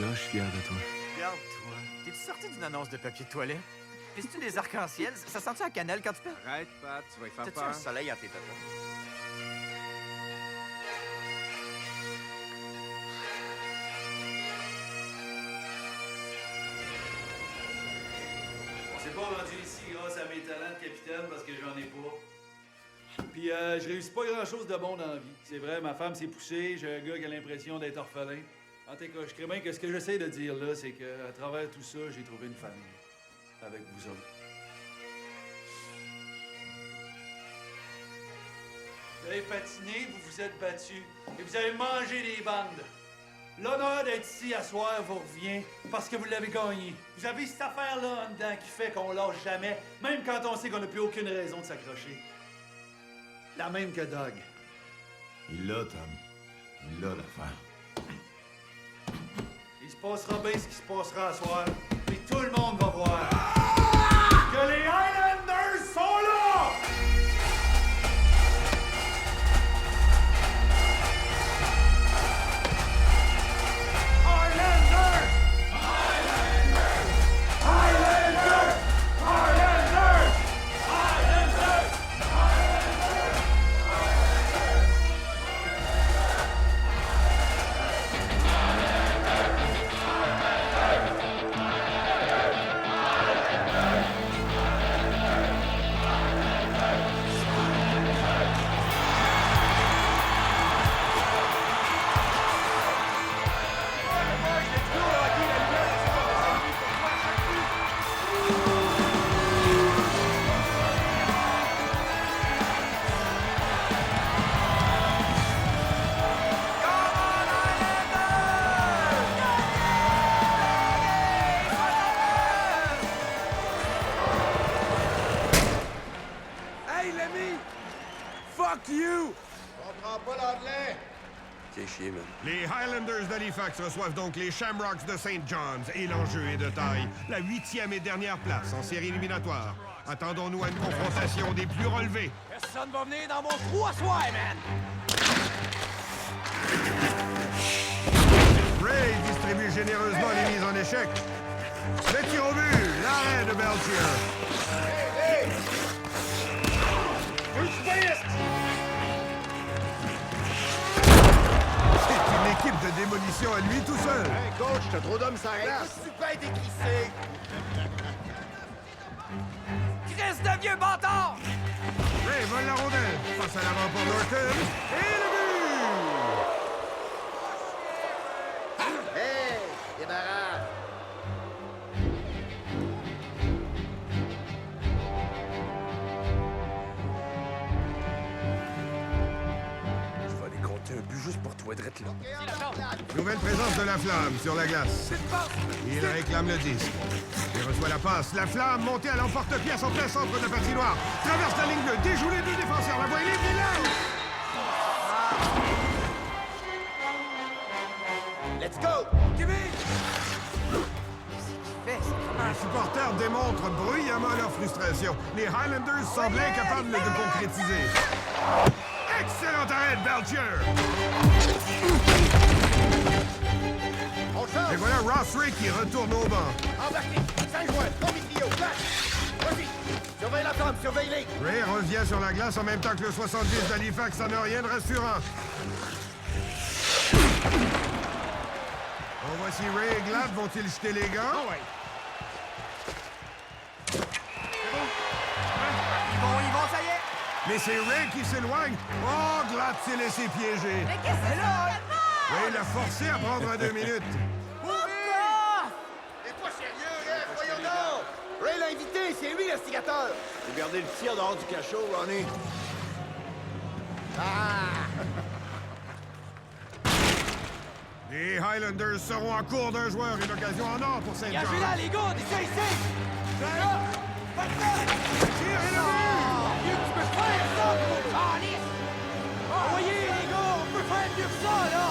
Là, je suis fier de toi.
Regarde-toi. T'es-tu sorti d'une annonce de papier de toilette? Puis c'est-tu des arcs-en-ciel? Ça sent-tu un canal quand tu peux?
Arrête, Pat, tu vas y faire
T'as-tu
peur.
un soleil à tes tontons?
On s'est pas rendu ici grâce à mes talents de capitaine parce que j'en ai pas. Puis je réussis pas grand-chose de bon dans la vie. C'est vrai, ma femme s'est poussée, j'ai un gars qui a l'impression d'être orphelin. En tout cas, je crée bien que ce que j'essaie de dire là, c'est qu'à travers tout ça, j'ai trouvé une famille. Avec vous autres. Vous avez patiné, vous vous êtes battus. Et vous avez mangé des bandes. L'honneur d'être ici à soir vous revient parce que vous l'avez gagné. Vous avez cette affaire-là en dedans qui fait qu'on lâche jamais, même quand on sait qu'on n'a plus aucune raison de s'accrocher. La même que Doug.
Il l'a, Tom. Il l'a, l'affaire.
Il se passera bien ce qui se passera à soir. Puis tout le monde va voir que les Highlanders sont là! Highlanders! Highlanders! Highlanders! Highlanders! Highlanders!
Hey, l'ami! Fuck you!
Comprends pas l'anglais?
T'es chier, man.
Les Highlanders d'Halifax reçoivent donc les Shamrocks de St. John's et l'enjeu est de taille. La 8e et dernière place en série éliminatoire. Attendons-nous à une confrontation des plus relevés.
Personne va venir dans mon trou à soir, man!
Ray distribue généreusement les mises échec. Le tir au but, l'arrêt de Belchier.
Hey!
C'est une équipe de démolition à lui tout seul.
Hey, coach, t'as trop d'hommes sur la glace.
Super décrissé!
Chris de vieux bâtard!
Ray vole la rondelle, passe à l'avant pour Norton, et le but!
Hey! Débarras!
Je vais aller compter un but juste pour toi, drette là.
Nouvelle présence de la Flamme sur la glace. Il réclame le disque. Il reçoit la passe. La Flamme, montée à l'emporte-pièce en plein centre de la patinoire. Traverse la ligne bleue, déjoue les deux défenseurs. La voie est libre, il lance!
Let's go!
Les supporters démontrent bruyamment leur frustration. Les Highlanders semblent incapables de concrétiser. Excellent arrêt de Belchier! Et voilà Ross Ray qui retourne au banc.
Embarquez! 5 joueurs, Commitrio, place! Vas-y! Surveille la femme, surveille-les!
Ray revient sur la glace en même temps que le 70 d'Halifax. Ça n'a rien de rassurant. Bon, voici Ray et Glad. Vont-ils jeter les gants?
Ils vont, ça y est!
Mais c'est Ray qui s'éloigne. Oh, Glad s'est laissé piéger.
Mais qu'est-ce que c'est là?
Ray l'a forcé à prendre 2 minutes.
T'es pas sérieux, Ray? Voyons donc! Ray l'a invité, c'est lui l'instigateur!
J'ai gardé le tir dehors du cachot, Ronnie.
Ah!
Les Highlanders seront en cours d'un joueur. Une occasion en or pour Saint-Jean.
Gagez là, les gars! Ici! Là! Pas de temps!
Tire et le but!
Tu peux faire ça! Voyez, les gars! On peut faire mieux que ça, là!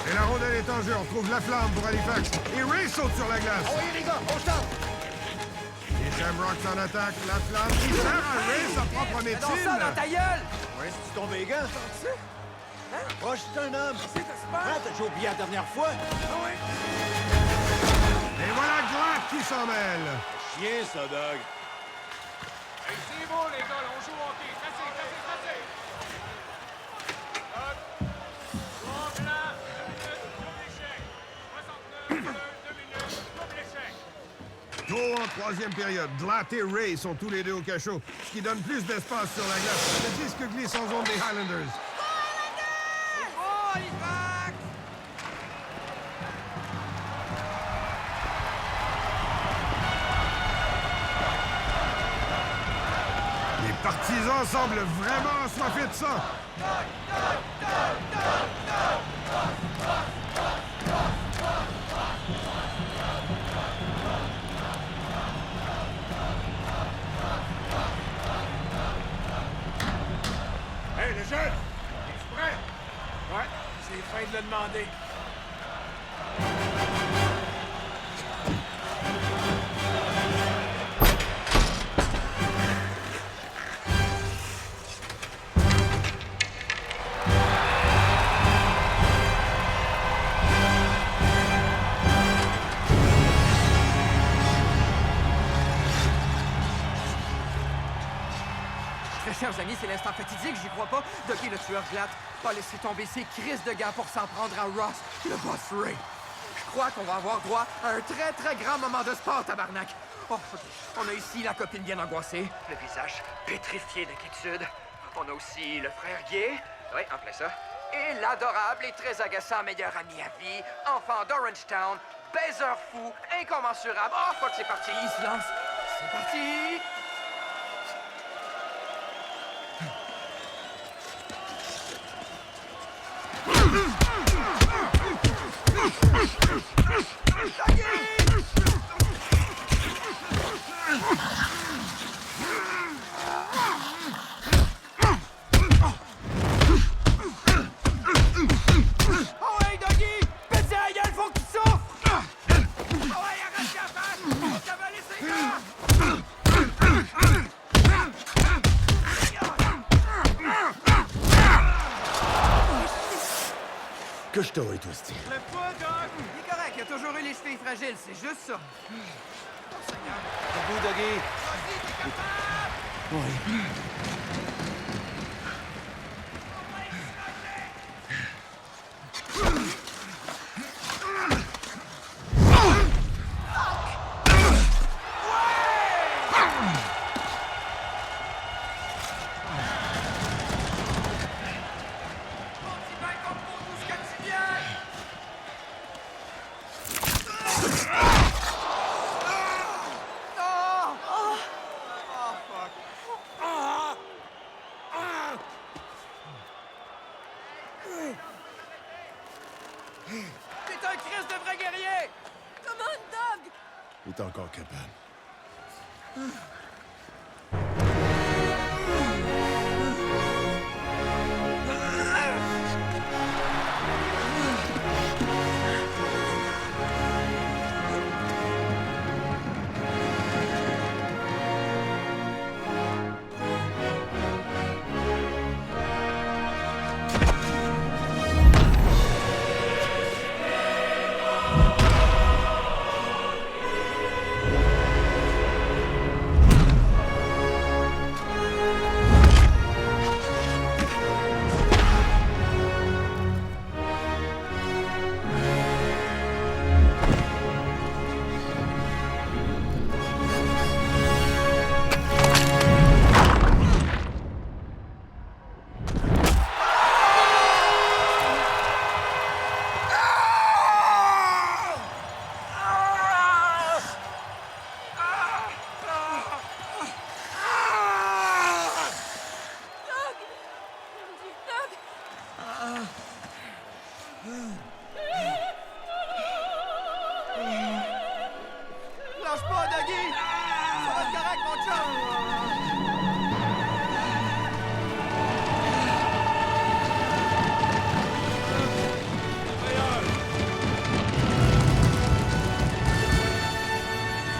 Et la rondelle est en jeu. On retrouve la Flamme pour Halifax. Et Ray saute sur la glace.
Envoyez les gars, on chante!
Les Shamrocks en attaque. La Flamme qui sert à Ray sa propre
Mets
médecine.
donc ça dans ta gueule!
Ouais, c'est ton végan, ça? Proche, c'est un homme. Ah, t'as déjà oublié la dernière fois?
Et voilà Glad qui s'en mêle.
Chien, ça, Doug.
Hey, c'est bon, les gars, on joue au hockey. Cassez!
Go en troisième période. Glad et Ray sont tous les deux au cachot, ce qui donne plus d'espace sur la glace. Le disque glisse en zone des Highlanders.
Oh, Halifax!
Les partisans semblent vraiment assoiffés de ça.
Hey, les jeunes! Es-tu prêt? Ouais, c'est fin de le demander.
Chers amis, c'est l'instant fatidique, j'y crois pas. Dougie, le tueur Glatt, a laissé tomber ses crises de gants pour s'en prendre à Ross, le boss Ray. Je crois qu'on va avoir droit à un très, très grand moment de sport, tabarnak. Oh, OK. On a ici la copine bien angoissée.
Le visage pétrifié d'inquiétude. On a aussi le frère gay. Oui, en plein ça. Et l'adorable et très agaçant meilleur ami à vie, enfant d'Orangetown, baiser fou, incommensurable. Oh, fuck, c'est parti.
Il se lance. C'est parti. Oh hey, Dougie! Pète la gueule, faut qu'il souffre! Oh ouais, arrête la face! On cavale ses gars!
Touche-toi, Twisty.
Lève-toi, Doc! Il est correct, il a toujours eu les chevilles fragiles, c'est juste ça. Oh, Seigneur.
Debout, Dougie.
Vas-y, t'es capable!
Oui.
T'es un Christ de vrai guerrier!
Come on, Doug!
Il est encore capable.
Lâche pas, Dougie! Ça va être correct, mon chum!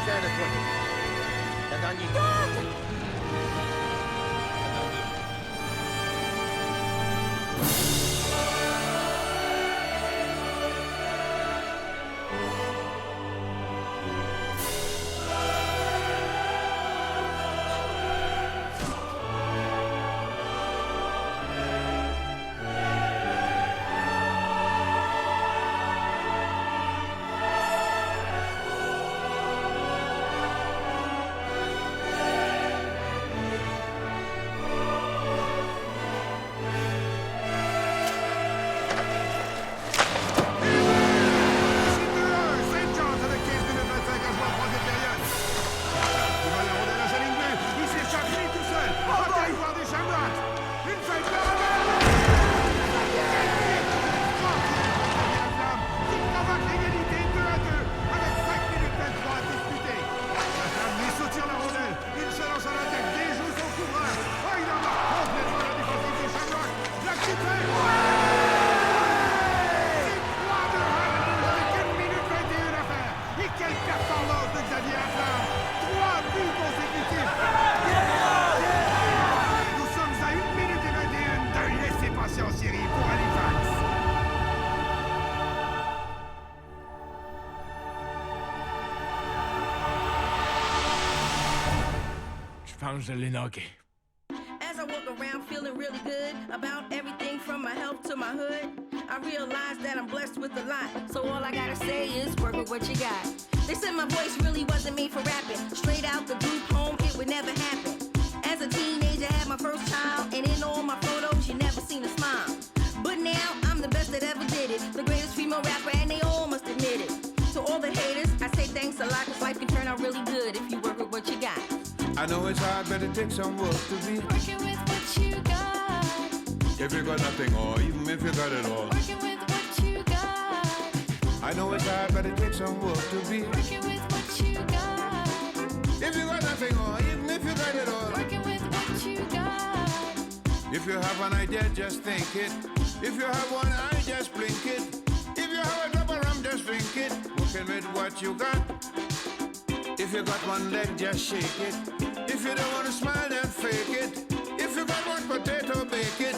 Tiens de toi. T'as gagné.
Je pense que je l'ai knocké.
As I walk around feeling really good about everything from my health to my hood, I realize that I'm blessed with a lot. So all I gotta say is work with what you got. They said my voice really wasn't made for rapping. Straight out the group home, it would never happen. As a teenager, I had my first child, and in all my photos, you never seen a smile. But now, I'm the best that ever did it. The greatest female rapper, and they all must admit it. To all the haters, I say thanks a lot, cause life can turn out really good if you work with what you got.
I know it's hard, but it takes some work to be
Working with what you got.
If you got nothing, or even if you got it all.
Working with what you got.
I know it's hard, but it takes some work to be
Working with what you got.
If you got nothing, or even if you got it all.
Working with what you got.
If you have an idea, just think it. If you have one eye, just blink it. If you have a drop of rum, just drink it. Working with what you got. If you got one leg, just shake it. If you don't want to smile, then fake it. If you got one potato, bake it.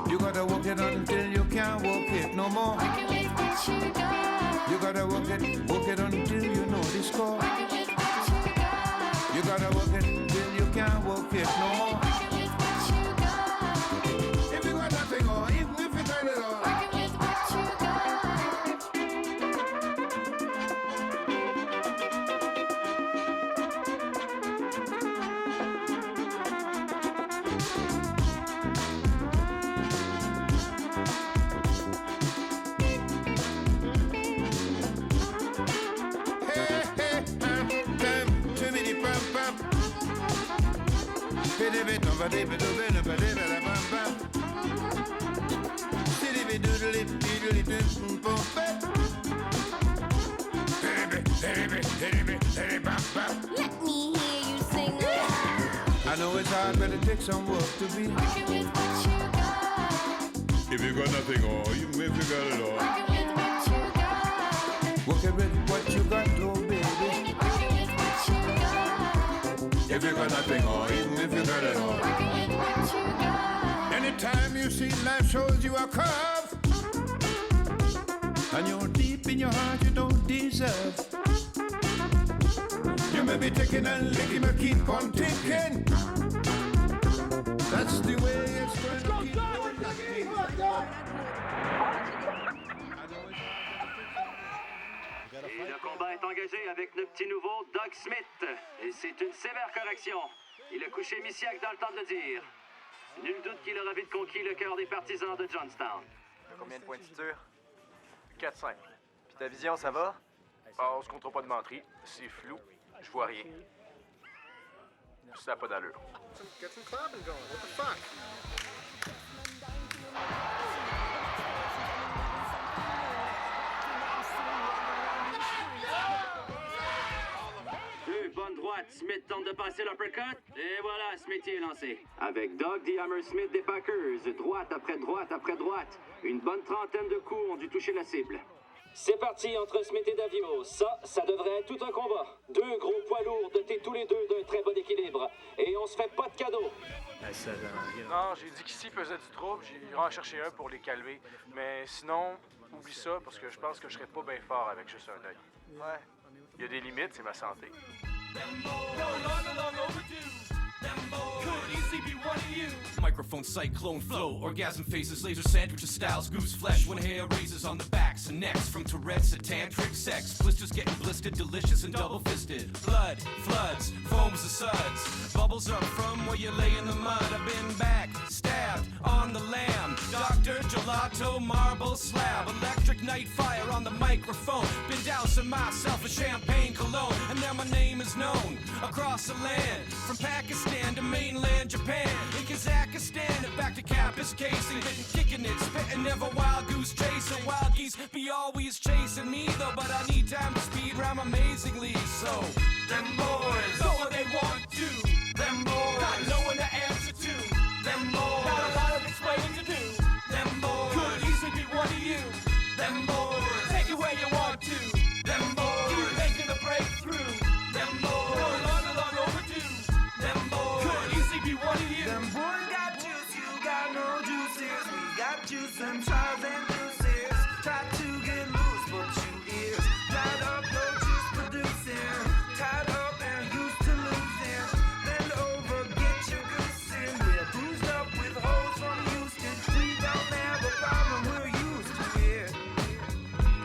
You gotta work it until you can can't walk it no more.
Working with what you got.
You gotta work it until you know the score.
Working with what you got.
You gotta work it till you can't walk it no more.
Working with what you got.
If you got nothing or even if you got it all.
Working with what you got.
Let me hear you sing.
I know it's hard, but it takes some work to be.
Working with what you got.
If you got nothing, or even if you got it all.
Working with what you got.
Working with what you got, oh baby.
Working with what you got.
If you got nothing, or even if you got it all.
Working with what you got.
Anytime you see life shows you a curve, and you're deep in your heart you don't deserve. You may be taking and licking, but keep on taking. That's the way it's going to keep going.
Et le combat est engagé avec le petit nouveau Doug Smith. Et c'est une sévère correction. Il a couché Missiak dans le temps de le dire. Nul doute qu'il aura vite conquis le cœur des partisans de Johnstown.
Combien de points de suture? 4-5. Puis ta vision, ça va? Ah, on se comptera pas de menterie. C'est flou. Je vois rien. Ça n'a pas d'allure.
Get some clubbing going. What the fuck?
Deux bonnes droites. Smith tente de passer l'uppercut. Et voilà, Smith est lancé. Avec Doug the Hammer Smith des Packers. Droite après droite après droite. Une bonne trentaine de coups ont dû toucher la cible. C'est parti entre Smith et Davio. Ça devrait être tout un combat. Deux gros poids lourds dotés tous les deux d'un très bon équilibre. Et on se fait pas de cadeaux.
Non, j'ai dit qu'ici faisait du trouble. J'ai en cherché un pour les calmer. Mais sinon, oublie ça parce que je pense que je serais pas bien fort avec juste un œil. Ouais. Il y a des limites, c'est ma santé.
Could easily be one of you. Microphone cyclone flow, orgasm faces, laser sandwiches, styles, goose flesh. When hair raises on the backs and necks, from Tourette's to tantric sex. Blisters getting blistered, delicious and double fisted. Blood, floods, foams and suds. Bubbles up from where you lay in the mud. I've been back, stabbed on the lamb. Dr. Gelato, marble slab. Electric night fire on the microphone. Been dousing myself with champagne cologne. And now my name is known across the land. From Pakistan to mainland Japan. In Kazakhstan and back to Kappa's casing. Hitting, kicking it, spitting, never wild goose chasing. Wild geese be always chasing me though. But I need time to speed rhyme amazingly. So, them boys know what they want to. Them boys not knowing the answer to. Them boys got a lot of explaining to do. Them boys could easily be one of you. Them boys take it where you want to. Them boys keep making the breakthrough. Them boys long overdue. Them boys could easily be one of you.
Them boys got juice, you got no juices. We got juice and trials and juices. Try to get loose, but you is tied up, no juice producing. Tied up and used to losing. Bend over, get your goose in. We're bruised up with hoes from Houston. We don't have a problem, we're used to it.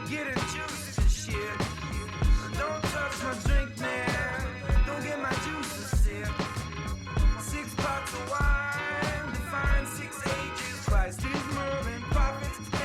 Getting juice and shit. Don't touch my drink, man. Don't get my juices sick. 6 pots of wine, define 6 ages. Christ is murdering prophets.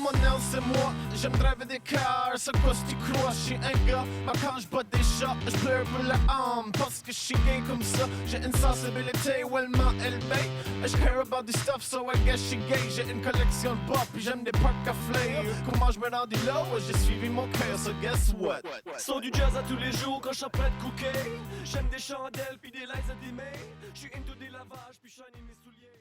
mon aile, c'est moi. J'aime driver des cars, c'est quoi si tu crois? J'suis un gars, mais quand j'bats des chats, j'pleure pour la âme. Parce que j'suis gay comme ça, j'ai une sensibilité wellment élevée. J'care about this stuff, so I guess j'suis gay. J'ai une collection de pop, puis j'aime des parcs à flair. Comment j'me rends du là? Ouais, j'ai suivi mon cœur, so guess what?
Son du jazz à tous les jours quand j'suis prêt de cooker. J'aime des chandelles, puis des lights à dimmer. J'suis into des lavages, puis shiny mes souliers.